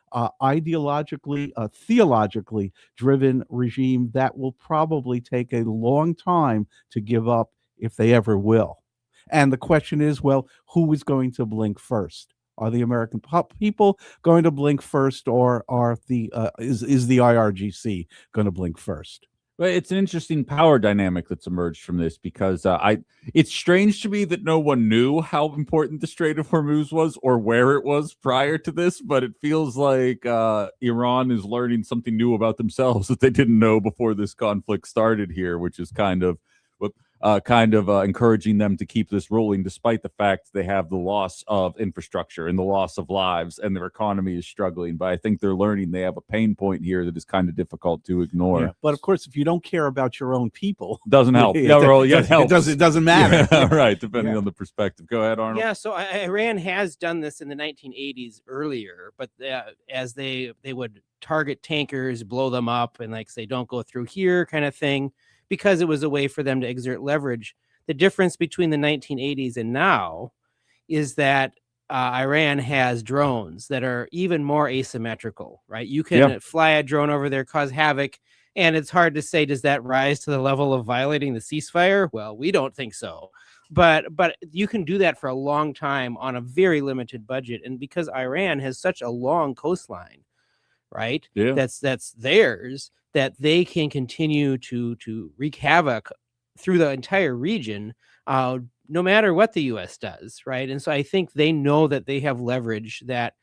ideologically, theologically driven regime that will probably take a long time to give up, if they ever will. And the question is, well, who is going to blink first? Are the American people going to blink first, or is the IRGC going to blink first? Well, it's an interesting power dynamic that's emerged from this, because it's strange to me that no one knew how important the Strait of Hormuz was or where it was prior to this, but it feels like Iran is learning something new about themselves that they didn't know before this conflict started here, which is kind of encouraging them to keep this rolling, despite the fact they have the loss of infrastructure and the loss of lives and their economy is struggling. But I think they're learning they have a pain point here that is kind of difficult to ignore. Yeah, but of course, if you don't care about your own people, doesn't help. It doesn't matter. Yeah, right, depending on the perspective. Go ahead, Arnold. Yeah, so Iran has done this in the 1980s earlier, but as they would target tankers, blow them up, and like say, don't go through here kind of thing, because it was a way for them to exert leverage. The difference between the 1980s and now is that Iran has drones that are even more asymmetrical, right? You can fly a drone over there, cause havoc, and it's hard to say, does that rise to the level of violating the ceasefire? Well, we don't think so. But you can do that for a long time on a very limited budget. And because Iran has such a long coastline, right? Yeah. That's theirs, that they can continue to wreak havoc through the entire region, no matter what the U.S. does, right? And so I think they know that they have leverage that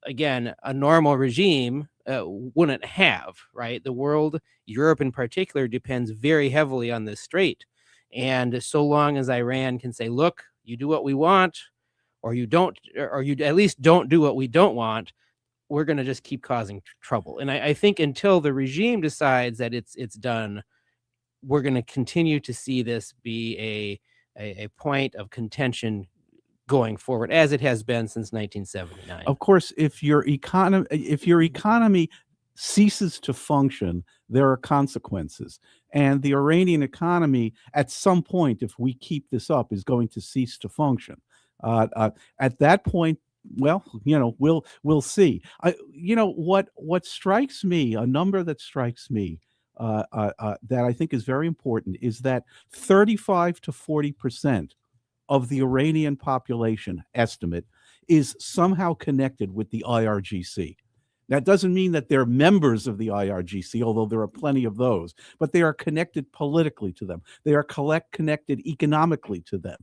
again, a normal regime wouldn't have, right? The world, Europe in particular, depends very heavily on this strait. And so long as Iran can say, look, you do what we want, or you don't, or you at least don't do what we don't want, we're going to just keep causing trouble. And I think until the regime decides that it's done, we're going to continue to see this be a point of contention going forward, as it has been since 1979. Of course, if your economy ceases to function, there are consequences. And the Iranian economy, at some point, if we keep this up, is going to cease to function. At that point, well, we'll see. What strikes me, a number that strikes me that I think is very important, is that 35 to 40% of the Iranian population estimate is somehow connected with the IRGC. That doesn't mean that they're members of the IRGC, although there are plenty of those, but they are connected politically to them. They are connected economically to them.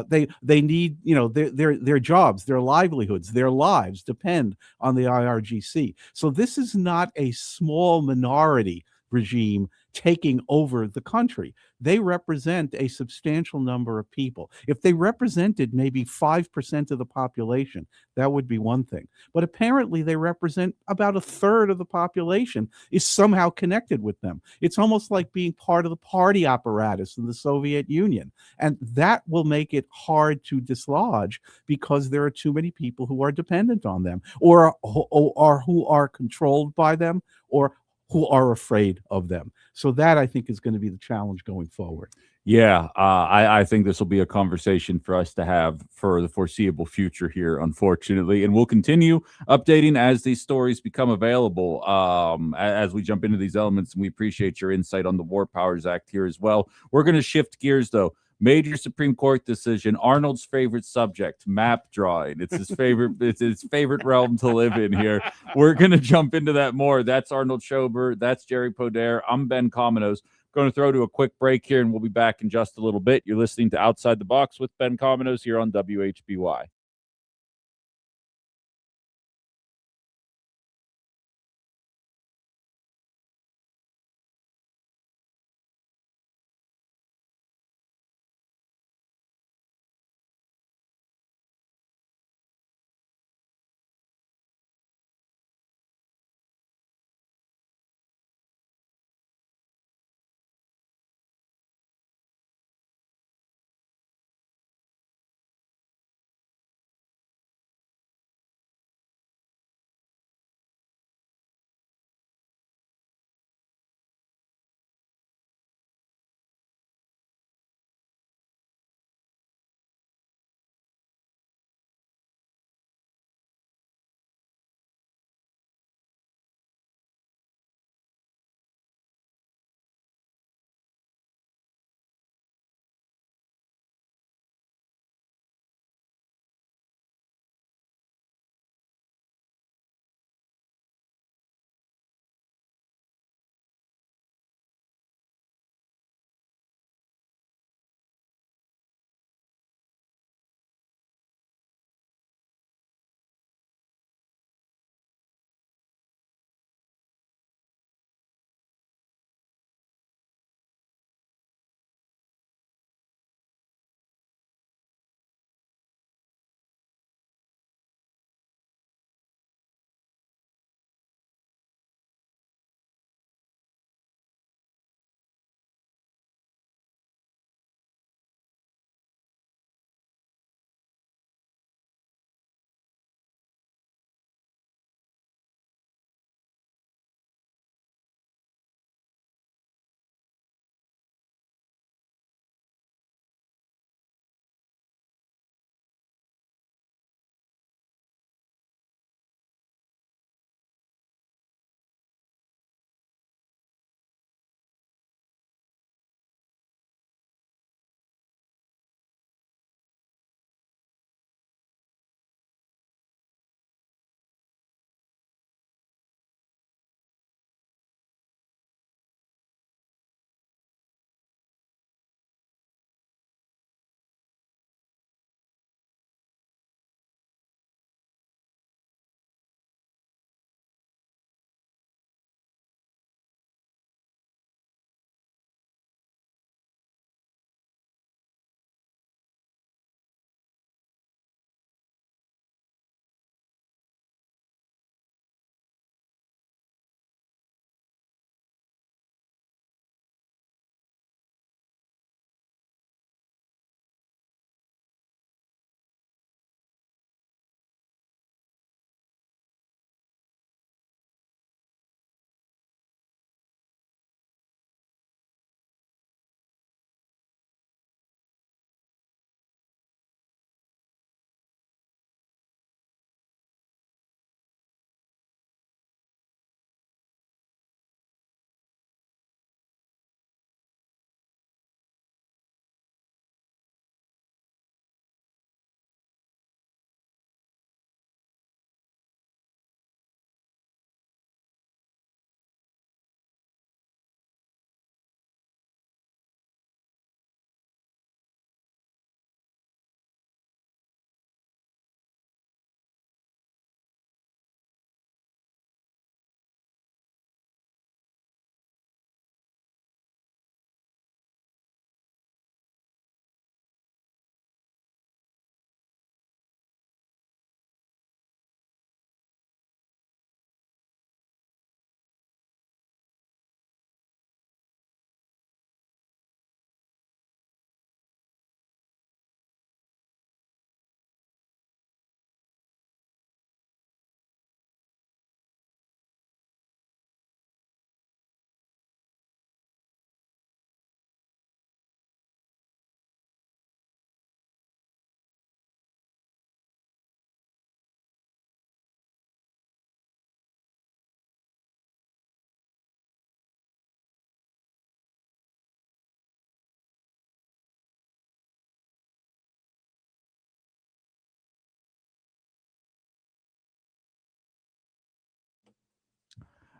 They need, their jobs, their livelihoods, their lives depend on the IRGC. So this is not a small minority regime taking over the country. They represent a substantial number of people. If they represented maybe 5% of the population, that would be one thing. But apparently they represent about a third of the population is somehow connected with them. It's almost like being part of the party apparatus in the Soviet Union. And that will make it hard to dislodge because there are too many people who are dependent on them or who are controlled by them or who are afraid of them. So that, I think, is going to be the challenge going forward. Yeah, I think this will be a conversation for us to have for the foreseeable future here, unfortunately. And we'll continue updating as these stories become available as we jump into these elements. And we appreciate your insight on the War Powers Act here as well. We're going to shift gears, though. Major Supreme Court decision, Arnold's favorite subject, map drawing. It's his favorite, it's his favorite realm to live in here. We're going to jump into that more. That's Arnold Schober. That's Jerry Podair. I'm Ben Cominos. Going to throw to a quick break here, and we'll be back in just a little bit. You're listening to Outside the Box with Ben Cominos here on WHBY.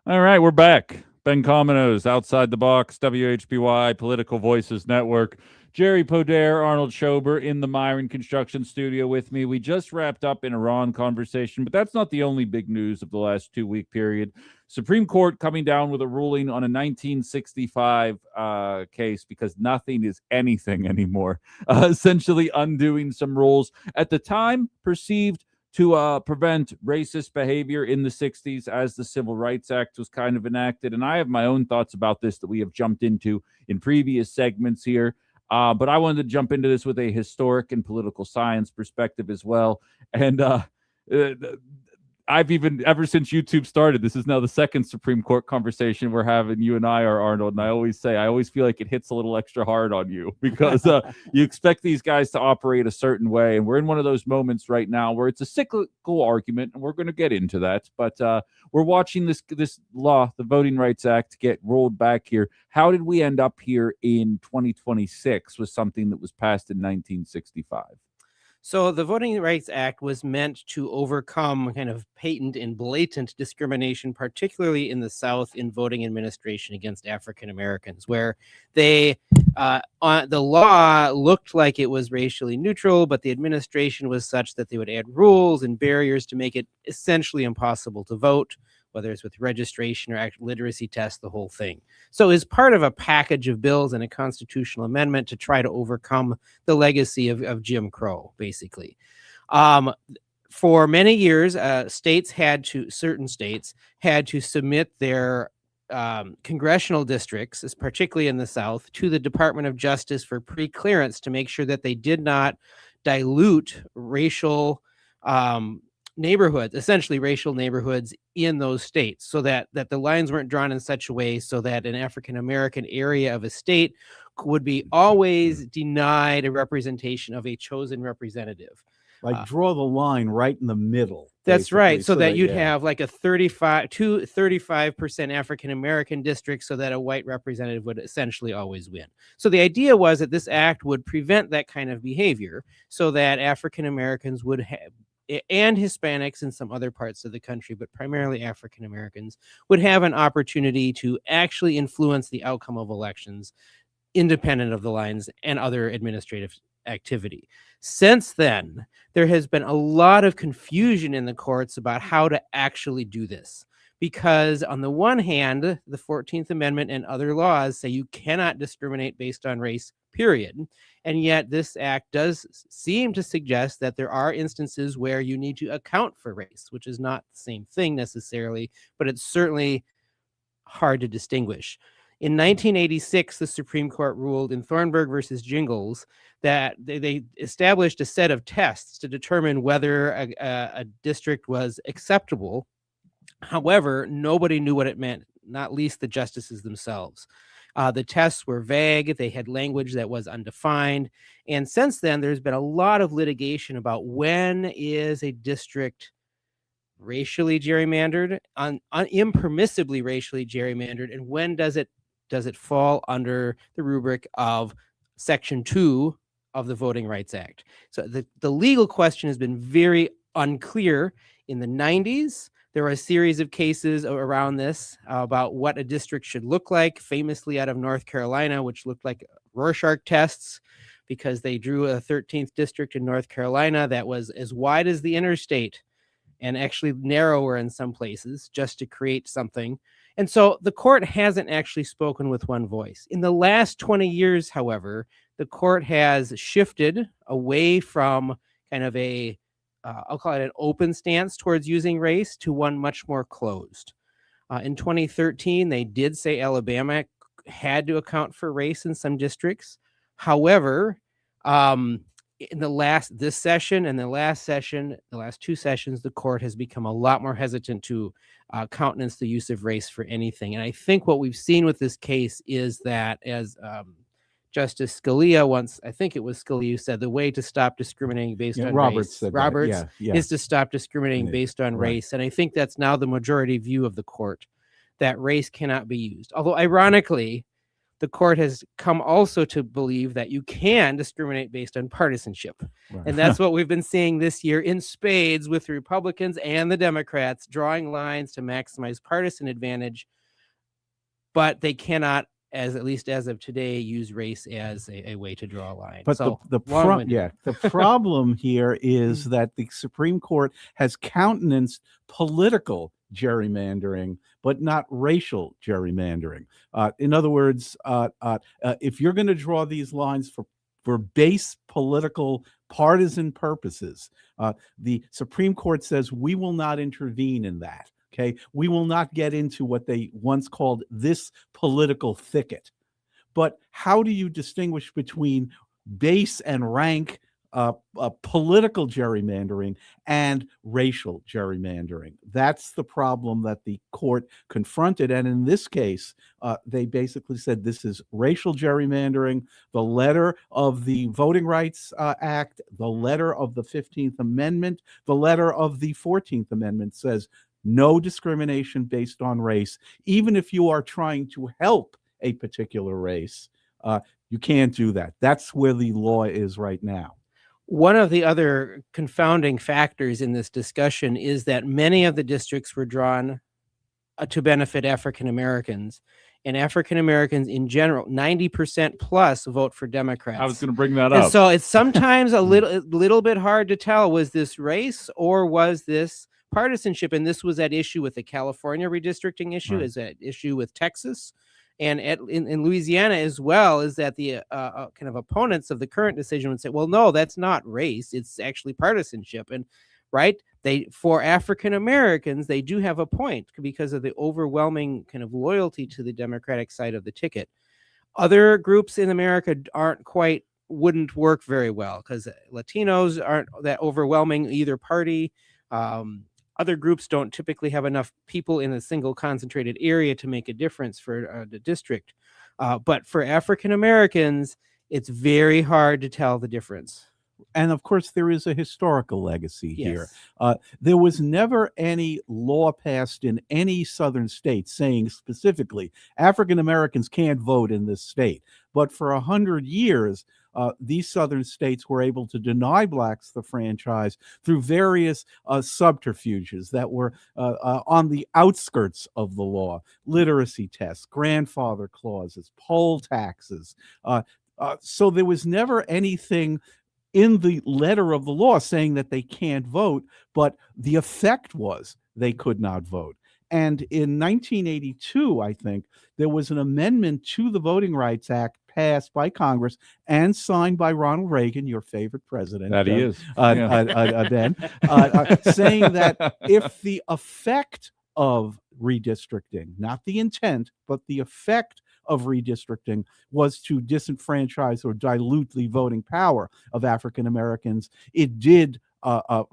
All right, we're back. Ben Cominos, Outside the Box, WHBY, Political Voices Network. Jerry Poder, Arnold Schober in the Myron Construction Studio with me. We just wrapped up an Iran conversation, but that's not the only big news of the last 2-week period. Supreme Court coming down with a ruling on a 1965 case because nothing is anything anymore, essentially undoing some rules at the time perceived to prevent racist behavior in the 60s as the Civil Rights Act was kind of enacted. And I have my own thoughts about this that we have jumped into in previous segments here. But I wanted to jump into this with a historic and political science perspective as well. And I've even, ever since YouTube started, this is now the second Supreme Court conversation we're having, you and I are, Arnold. And I always feel like it hits a little extra hard on you because you expect these guys to operate a certain way. And we're in one of those moments right now where it's a cyclical argument, and we're going to get into that. But we're watching this law, the Voting Rights Act, get rolled back here. How did we end up here in 2026 with something that was passed in 1965? So the Voting Rights Act was meant to overcome kind of patent and blatant discrimination, particularly in the South, in voting administration against African Americans, where the law looked like it was racially neutral, but the administration was such that they would add rules and barriers to make it essentially impossible to vote, whether it's with registration or literacy tests, the whole thing. So as part of a package of bills and a constitutional amendment to try to overcome the legacy of Jim Crow, basically. For many years, certain states had to submit their congressional districts, particularly in the South, to the Department of Justice for pre-clearance to make sure that they did not dilute racial neighborhoods, essentially racial neighborhoods in those states, so that the lines weren't drawn in such a way so that an African American area of a state would be always denied a representation of a chosen representative. Like draw the line right in the middle. That's right. So that you'd have like a 35% African American district so that a white representative would essentially always win. So the idea was that this act would prevent that kind of behavior so that African Americans would have, and Hispanics in some other parts of the country, but primarily African Americans, would have an opportunity to actually influence the outcome of elections independent of the lines and other administrative activity. Since then, there has been a lot of confusion in the courts about how to actually do this. Because on the one hand, the 14th Amendment and other laws say you cannot discriminate based on race, period. And yet this act does seem to suggest that there are instances where you need to account for race, which is not the same thing necessarily, but it's certainly hard to distinguish. In 1986, the Supreme Court ruled in Thornburg versus Jingles that they established a set of tests to determine whether a district was acceptable. However, nobody knew what it meant, not least the justices themselves. The tests were vague. They had language that was undefined. And since then, there's been a lot of litigation about when is a district racially gerrymandered, impermissibly racially gerrymandered, and when does it fall under the rubric of Section 2 of the Voting Rights Act. So the legal question has been very unclear. In the 90s, there were a series of cases around this about what a district should look like, famously out of North Carolina, which looked like Rorschach tests because they drew a 13th district in North Carolina that was as wide as the interstate and actually narrower in some places just to create something. And so the court hasn't actually spoken with one voice. In the last 20 years, however, the court has shifted away from kind of I'll call it an open stance towards using race to one much more closed. In 2013, they did say Alabama had to account for race in some districts. However, in this session and the last two sessions, the court has become a lot more hesitant to countenance the use of race for anything. And I think what we've seen with this case is that, as Justice Scalia once, I think it was Scalia who said, the way to stop discriminating based on race, Roberts, is to stop discriminating based on race. And I think that's now the majority view of the court, that race cannot be used. Although ironically, the court has come also to believe that you can discriminate based on partisanship. Right. And that's what we've been seeing this year in spades with the Republicans and the Democrats drawing lines to maximize partisan advantage. But they cannot, at least as of today, use race as a way to draw a line. But so the problem here is that the Supreme Court has countenanced political gerrymandering, but not racial gerrymandering. In other words, if you're going to draw these lines for base political partisan purposes, the Supreme Court says we will not intervene in that. Okay, we will not get into what they once called this political thicket. But how do you distinguish between base and rank political gerrymandering and racial gerrymandering? That's the problem that the court confronted. And in this case, they basically said this is racial gerrymandering. The letter of the Voting Rights Act, the letter of the 15th Amendment, the letter of the 14th Amendment says no discrimination based on race. Even if you are trying to help a particular race, you can't do that. That's where the law is right now. One of the other confounding factors in this discussion is that many of the districts were drawn to benefit African Americans, and African Americans in general, 90% plus vote for Democrats. I was going to bring that up. And so it's sometimes a little bit hard to tell, was this race or was this partisanship? And this was at issue with the California redistricting issue, Right. is at issue with Texas, and in Louisiana as well, is that the kind of opponents of the current decision would say, well, no, that's not race, it's actually partisanship. And right, for African Americans, they do have a point because of the overwhelming kind of loyalty to the Democratic side of the ticket. Other groups in America wouldn't work very well because Latinos aren't that overwhelming either party. Other groups don't typically have enough people in a single concentrated area to make a difference for the district. But for African Americans, it's very hard to tell the difference. And of course, there is a historical legacy here. Yes. There was never any law passed in any southern state saying specifically African Americans can't vote in this state. But for 100 years, these southern states were able to deny blacks the franchise through various subterfuges that were on the outskirts of the law: literacy tests, grandfather clauses, poll taxes. So there was never anything in the letter of the law saying that they can't vote, but the effect was they could not vote. And in 1982, I think, there was an amendment to the Voting Rights Act passed by Congress and signed by Ronald Reagan, your favorite president. That he is. Then, saying that if the effect of redistricting, not the intent, but the effect of redistricting was to disenfranchise or dilute the voting power of African Americans, it did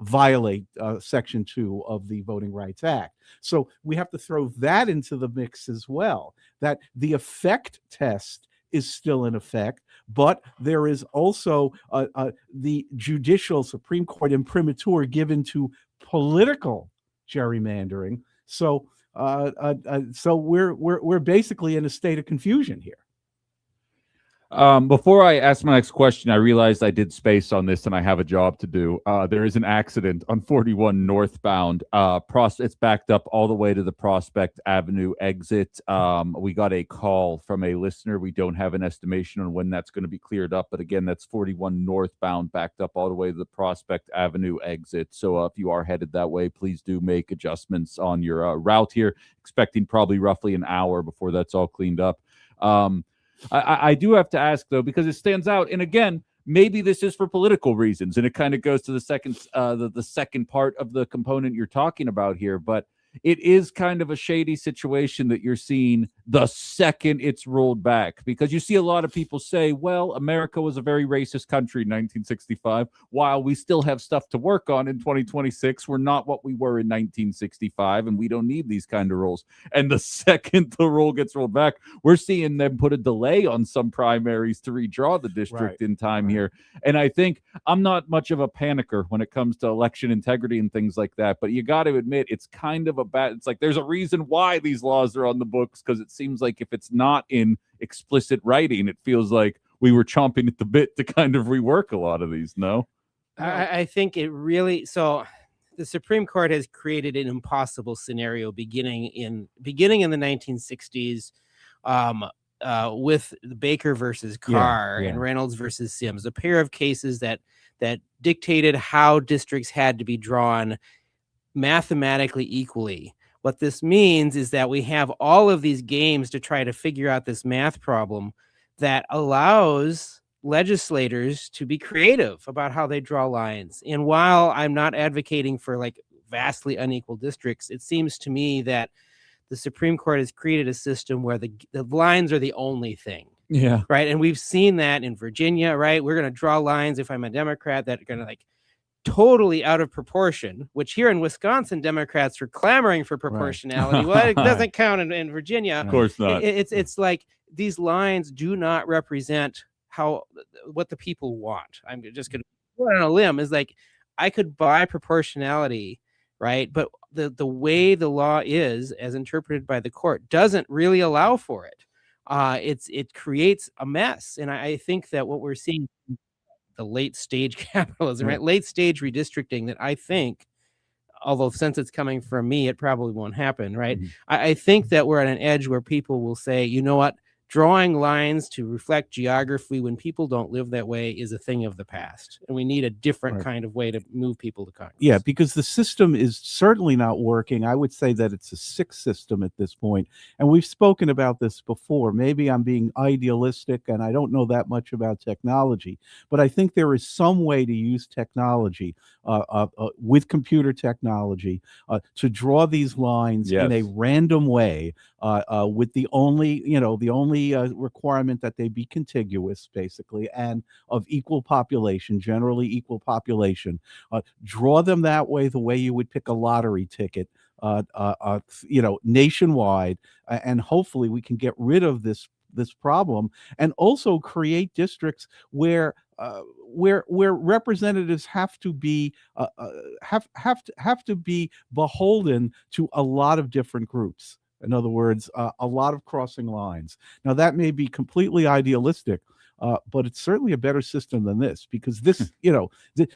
violate Section 2 of the Voting Rights Act. So we have to throw that into the mix as well, that the effect test is still in effect, but there is also the judicial Supreme Court imprimatur given to political gerrymandering. So we're basically in a state of confusion here. Before I ask my next question, I realized I did space on this and I have a job to do. There is an accident on 41 northbound. It's backed up all the way to the Prospect Avenue exit. We got a call from a listener. We don't have an estimation on when that's going to be cleared up. But again, that's 41 northbound backed up all the way to the Prospect Avenue exit. So if you are headed that way, please do make adjustments on your route here. Expecting probably roughly an hour before that's all cleaned up. I do have to ask, though, because it stands out. And again, maybe this is for political reasons. And it kind of goes to the second part of the component you're talking about here. But it is kind of a shady situation that you're seeing the second it's rolled back, because you see a lot of people say, well, America was a very racist country in 1965. While we still have stuff to work on in 2026, we're not what we were in 1965, and we don't need these kind of rules. And the second the rule gets rolled back, we're seeing them put a delay on some primaries to redraw the district in time here. And I think I'm not much of a panicker when it comes to election integrity and things like that, but you got to admit it's kind of it's like there's a reason why these laws are on the books, because it seems like if it's not in explicit writing. It feels like we were chomping at the bit to kind of rework a lot of these. No, I think it really so. The Supreme Court has created an impossible scenario beginning in the 1960s, with the Baker versus Carr and Reynolds versus Sims, a pair of cases that dictated how districts had to be drawn mathematically equally. What this means is that we have all of these games to try to figure out this math problem that allows legislators to be creative about how they draw lines. And while I'm not advocating for like vastly unequal districts, it seems to me that the Supreme Court has created a system where the lines are the only thing. yeah, Right. And we've seen that in Virginia, right? We're going to draw lines, if I'm a Democrat, that are going to like totally out of proportion, which here in Wisconsin, Democrats were clamoring for proportionality. Well, it doesn't count in Virginia. of course not. It's like these lines do not represent what the people want. I'm just going to go on a limb is like, I could buy proportionality, right? But the way the law is, as interpreted by the court, doesn't really allow for it. It creates a mess. And I think that what we're seeing, the late stage capitalism, right? Late stage redistricting that I think, although since it's coming from me, it probably won't happen, right? I think that we're at an edge where people will say, you know what? Drawing lines to reflect geography when people don't live that way is a thing of the past. And we need a different kind of way to move people to Congress. Yeah, because the system is certainly not working. I would say that it's a sick system at this point. And we've spoken about this before. Maybe I'm being idealistic and I don't know that much about technology, but I think there is some way to use technology with computer technology to draw these lines in a random way with the only requirement that they be contiguous, basically, and of equal population, generally equal population. Draw them that way, the way you would pick a lottery ticket, nationwide, and hopefully we can get rid of this problem, and also create districts where representatives have to be beholden to a lot of different groups. In other words, a lot of crossing lines. Now, that may be completely idealistic, but it's certainly a better system than this, because this,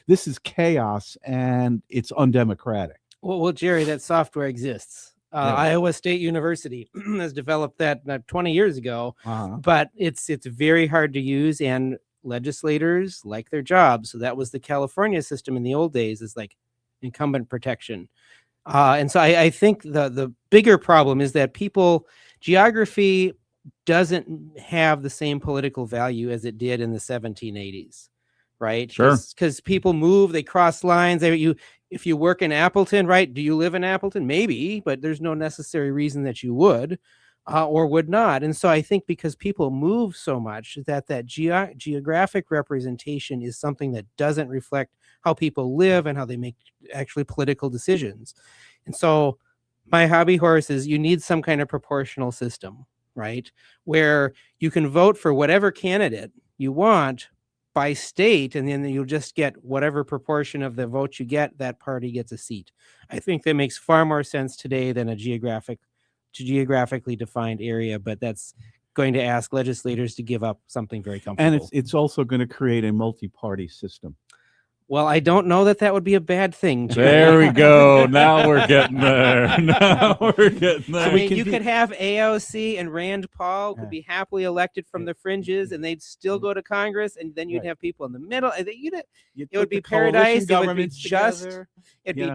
this is chaos and it's undemocratic. Well, Jerry, that software exists. Iowa State University has developed that 20 years ago, but it's very hard to use, and legislators like their jobs. So that was the California system in the old days, is like incumbent protection. And so I think the bigger problem is that geography doesn't have the same political value as it did in the 1780s, right? Sure. Because people move, they cross lines. If you work in Appleton, right? Do you live in Appleton? Maybe, but there's no necessary reason that you would or would not. And so I think because people move so much, that geographic representation is something that doesn't reflect how people live and how they make actually political decisions. And so my hobby horse is you need some kind of proportional system, right? Where you can vote for whatever candidate you want by state, and then you'll just get whatever proportion of the vote you get, that party gets a seat. I think that makes far more sense today than a geographically defined area, but that's going to ask legislators to give up something very comfortable. And it's also going to create a multi-party system. Well, I don't know that would be a bad thing, Jerry. There we go. Now we're getting there. I mean, you could have AOC and Rand Paul could be happily elected from the fringes, and they'd still go to Congress, and then you'd have people in the middle. It would be paradise. It would be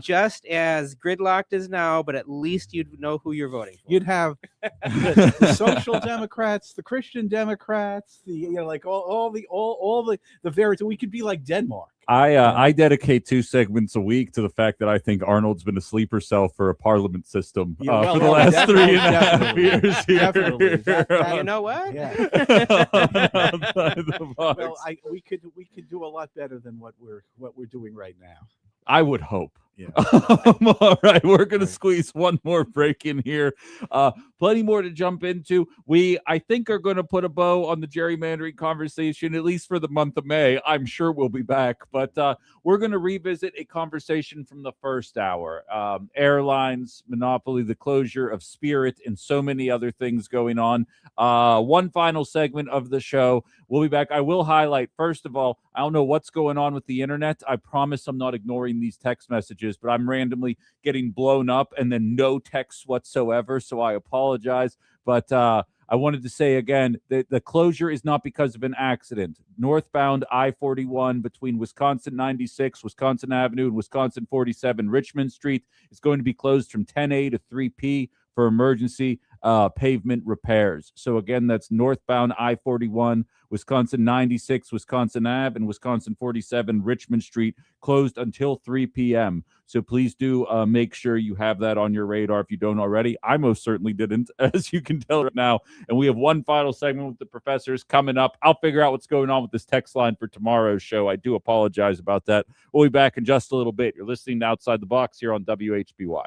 just as gridlocked as now, but at least you'd know who you're voting for. You'd have the social Democrats, the Christian Democrats, all the various. We could be like Denmark. I dedicate 2 segments a week to the fact that I think Arnold's been a sleeper cell for a parliament system for the last 3.5 years here. Definitely. You know what? Yeah. We could do a lot better than what we're doing right now. I would hope. Yeah. All right, we're going to squeeze one more break in here. Plenty more to jump into. We, I think, are going to put a bow on the gerrymandering conversation, at least for the month of May. I'm sure we'll be back, but we're going to revisit a conversation from the first hour. Airlines, monopoly, the closure of Spirit, and so many other things going on. One final segment of the show. We'll be back. I will highlight, first of all, I don't know what's going on with the internet. I promise I'm not ignoring these text messages, but I'm randomly getting blown up and then no texts whatsoever. So I apologize. But I wanted to say again that the closure is not because of an accident. Northbound I-41 between Wisconsin 96, Wisconsin Avenue, and Wisconsin 47, Richmond Street is going to be closed from 10 a to 3 p for emergency pavement repairs. So again, that's northbound I-41, Wisconsin 96, Wisconsin Ave, and Wisconsin 47, Richmond Street, closed until 3 p.m. So please do make sure you have that on your radar if you don't already. I most certainly didn't, as you can tell right now. And we have one final segment with the professors coming up. I'll figure out what's going on with this text line for tomorrow's show. I do apologize about that. We'll be back in just a little bit. You're listening to Outside the Box here on WHBY.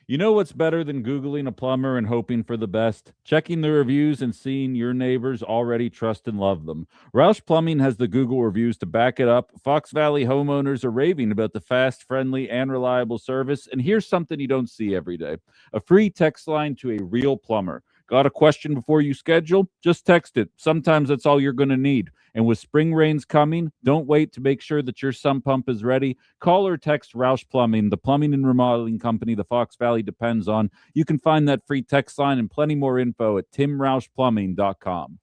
You know what's better than Googling a plumber and hoping for the best? Checking the reviews and seeing your neighbors already trust and love them. Roush Plumbing has the Google reviews to back it up. Fox Valley homeowners are raving about the fast, friendly, and reliable service. And here's something you don't see every day: a free text line to a real plumber. Got a question before you schedule? Just text it. Sometimes that's all you're going to need. And with spring rains coming, don't wait to make sure that your sump pump is ready. Call or text Roush Plumbing, the plumbing and remodeling company the Fox Valley depends on. You can find that free text line and plenty more info at timroushplumbing.com.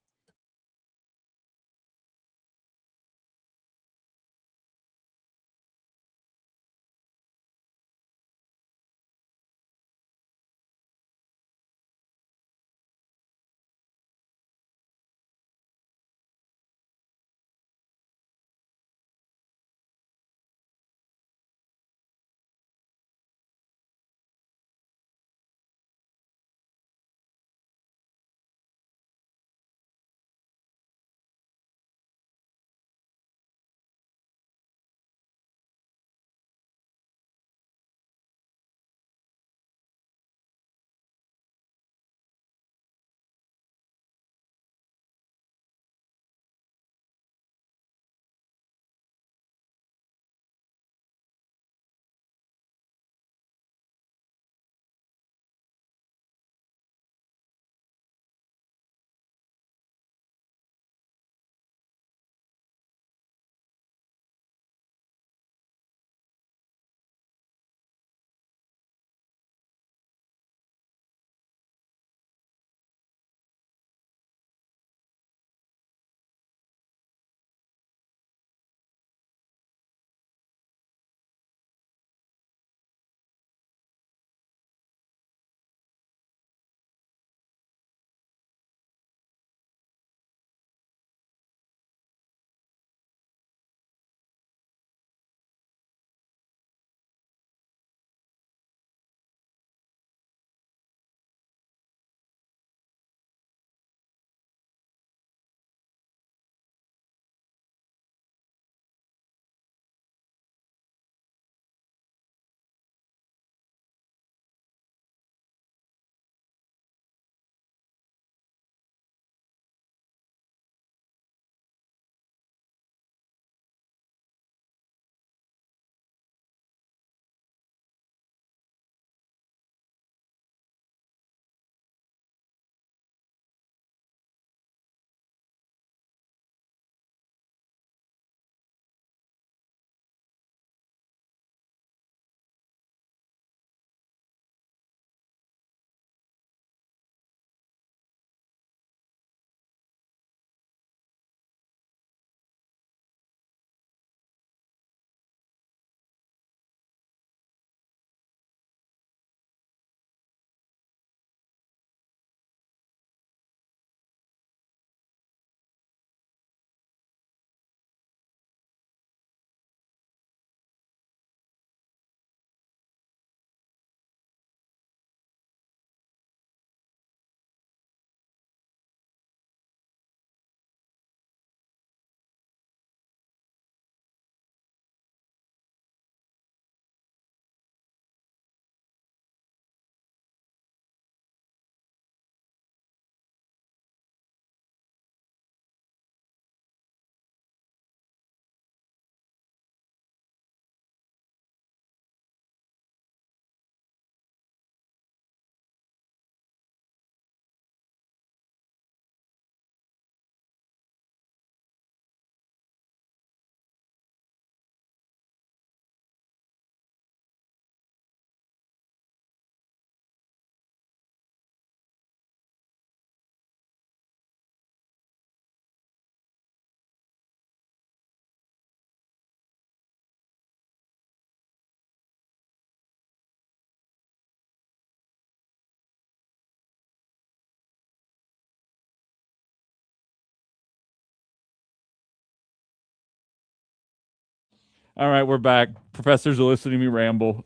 All right, we're back. Professors are listening to me ramble.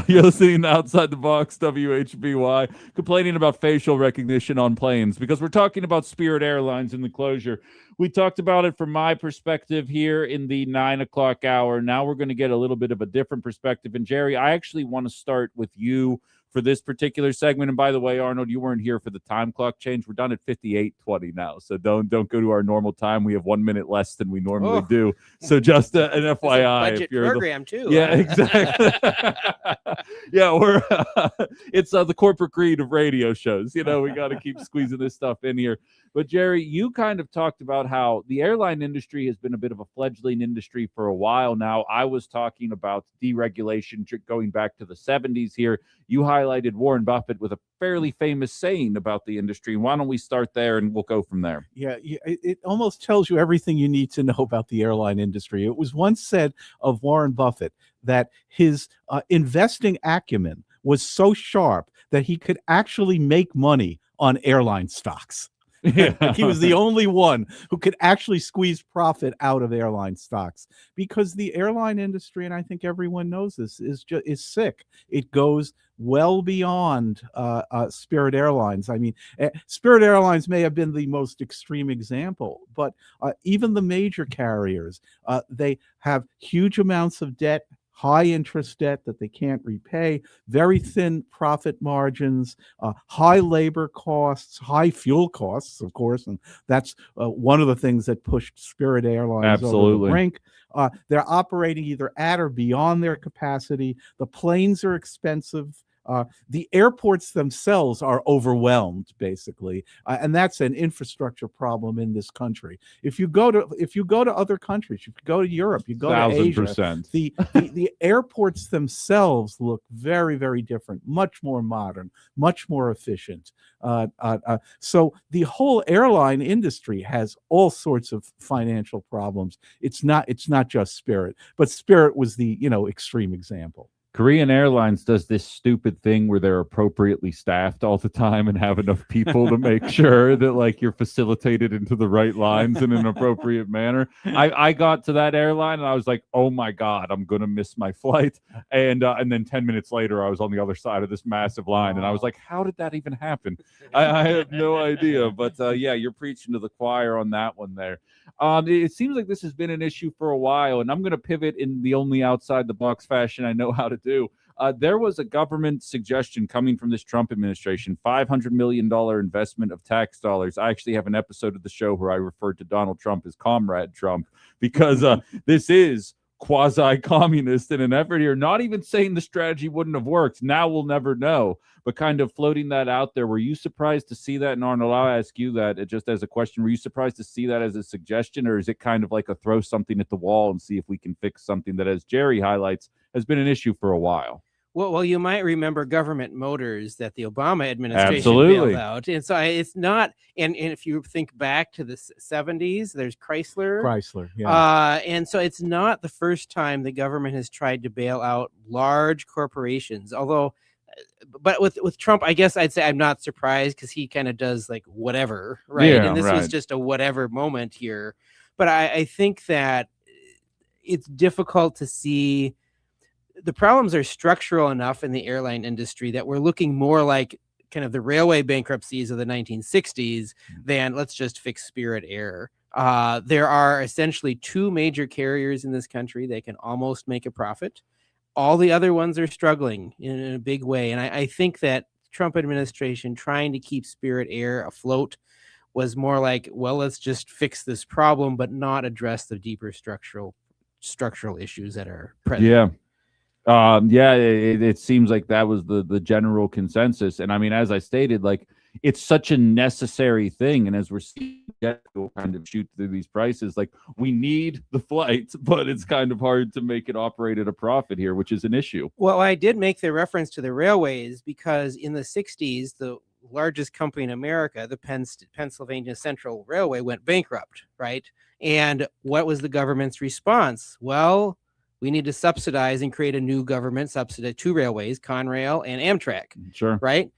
You're listening to Outside the Box, WHBY, complaining about facial recognition on planes because we're talking about Spirit Airlines and the closure. We talked about it from my perspective here in the 9 o'clock hour. Now we're going to get a little bit of a different perspective. And Jerry, I actually want to start with you for this particular segment. And by the way, Arnold, you weren't here for the time clock change. We're done at 58:20 now, so don't go to our normal time. We have 1 minute less than we normally do. So just an FYI, budget if you're program too. Yeah, exactly. Yeah, we're it's the corporate greed of radio shows. You know, we got to keep squeezing this stuff in here. But Jerry, you kind of talked about how the airline industry has been a bit of a fledgling industry for a while now. I was talking about deregulation going back to the 70s here. You highlighted Warren Buffett with a fairly famous saying about the industry. Why don't we start there and we'll go from there? Yeah, it almost tells you everything you need to know about the airline industry. It was once said of Warren Buffett that his investing acumen was so sharp that he could actually make money on airline stocks. Yeah. Like he was the only one who could actually squeeze profit out of airline stocks, because the airline industry, and I think everyone knows this, is sick. It goes well beyond Spirit Airlines. I mean, Spirit Airlines may have been the most extreme example, but even the major carriers, they have huge amounts of debt, high interest debt that they can't repay, very thin profit margins, high labor costs, high fuel costs, of course, and that's one of the things that pushed Spirit Airlines over the brink. They're operating either at or beyond their capacity. The planes are expensive. The airports themselves are overwhelmed, basically, and that's an infrastructure problem in this country. If you go to other countries, if you go to Europe, you go to Asia, the airports themselves look very, very different, much more modern, much more efficient. So the whole airline industry has all sorts of financial problems. It's not just Spirit, but Spirit was the extreme example. Korean Airlines does this stupid thing where they're appropriately staffed all the time and have enough people to make sure that like you're facilitated into the right lines in an appropriate manner. I got to that airline and I was like, oh my God, I'm going to miss my flight. And then 10 minutes later, I was on the other side of this massive line. And I was like, how did that even happen? I have no idea. But yeah, you're preaching to the choir on that one there. It seems like this has been an issue for a while, and I'm going to pivot in the only outside the box fashion I know how to do. There was a government suggestion coming from this Trump administration, $500 million investment of tax dollars. I actually have an episode of the show where I referred to Donald Trump as Comrade Trump, because this is quasi-communist in an effort here, not even saying the strategy wouldn't have worked. Now we'll never know, but kind of floating that out there. Were you surprised to see that? And Arnold, I'll ask you that just as a question. Were you surprised to see that as a suggestion, or is it kind of like a throw something at the wall and see if we can fix something that, as Jerry highlights, has been an issue for a while? Well, you might remember Government Motors that the Obama administration Absolutely bailed out. And so it's not, and if you think back to the 70s, there's Chrysler. Yeah. And so it's not the first time the government has tried to bail out large corporations, although, but with Trump, I guess I'd say I'm not surprised because he kind of does like whatever, right? Yeah, and this was just a whatever moment here. But I think that it's difficult to see. The problems are structural enough in the airline industry that we're looking more like kind of the railway bankruptcies of the 1960s than let's just fix Spirit Air. There are essentially two major carriers in this country that can almost make a profit. All the other ones are struggling in a big way. And I think that Trump administration trying to keep Spirit Air afloat was more like, well, let's just fix this problem, but not address the deeper structural issues that are present. Yeah. It seems like that was the general consensus. And I mean, as I stated, like it's such a necessary thing. And as we're seeing kind of shoot through these prices, like we need the flights, but it's kind of hard to make it operate at a profit here, which is an issue. Well, I did make the reference to the railways because in the 60s, the largest company in America, the Pennsylvania Central Railway, went bankrupt, right? And what was the government's response? Well, we need to subsidize and create a new government subsidy, two railways, Conrail and Amtrak. Sure. Right?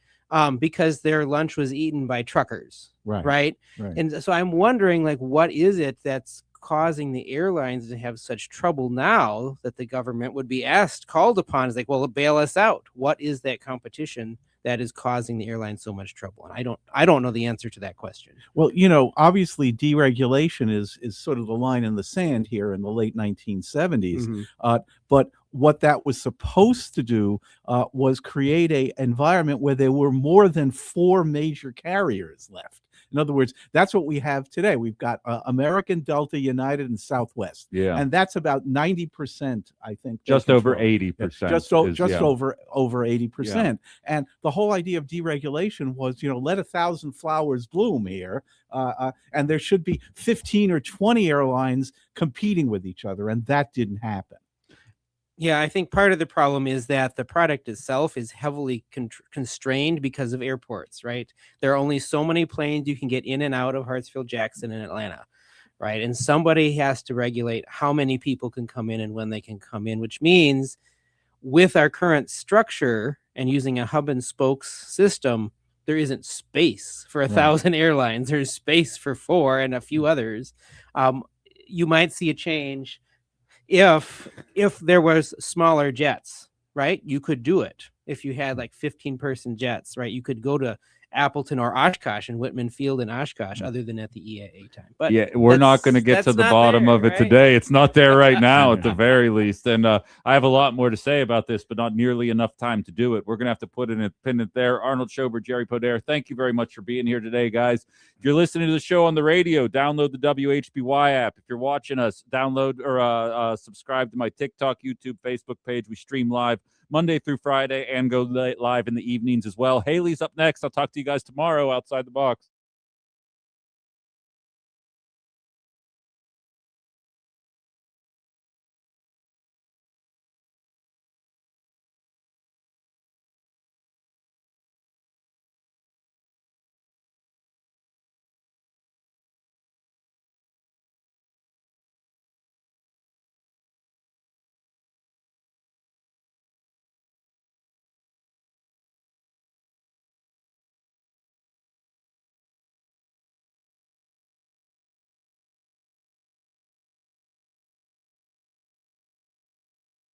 Because their lunch was eaten by truckers. Right. And so I'm wondering, like, what is it that's causing the airlines to have such trouble now that the government would be called upon is like, well, bail us out. What is that competition that is causing the airlines so much trouble? And I don't know the answer to that question. Well, obviously deregulation is sort of the line in the sand here in the late 1970s. But what that was supposed to do was create a environment where there were more than 4 major carriers left. In other words, that's what we have today. We've got American, Delta, United, and Southwest. Yeah. And that's about 90%, I think. Just over 80%. Just over 80%. And the whole idea of deregulation was, let 1,000 flowers bloom here. And there should be 15 or 20 airlines competing with each other. And that didn't happen. Yeah, I think part of the problem is that the product itself is heavily constrained because of airports, right? There are only so many planes you can get in and out of Hartsfield, Jackson, and Atlanta, right? And somebody has to regulate how many people can come in and when they can come in, which means with our current structure and using a hub and spokes system, there isn't space for 1,000 airlines. There's space for 4 and a few others. You might see a change if there was smaller jets, right? You could do it. If you had like 15-person jets, right? You could go to Appleton or Oshkosh and Whitman Field in Oshkosh, other than at the EAA time. But yeah, we're not going to get to the bottom of it today. It's not there right now, at the very least. And I have a lot more to say about this, but not nearly enough time to do it. We're going to have to put in a pin there. Arnold Schober, Jerry Podair, thank you very much for being here today, guys. If you're listening to the show on the radio, download the WHBY app. If you're watching us, download or subscribe to my TikTok, YouTube, Facebook page. We stream live Monday through Friday and go live in the evenings as well. Haley's up next. I'll talk to you guys tomorrow outside the box.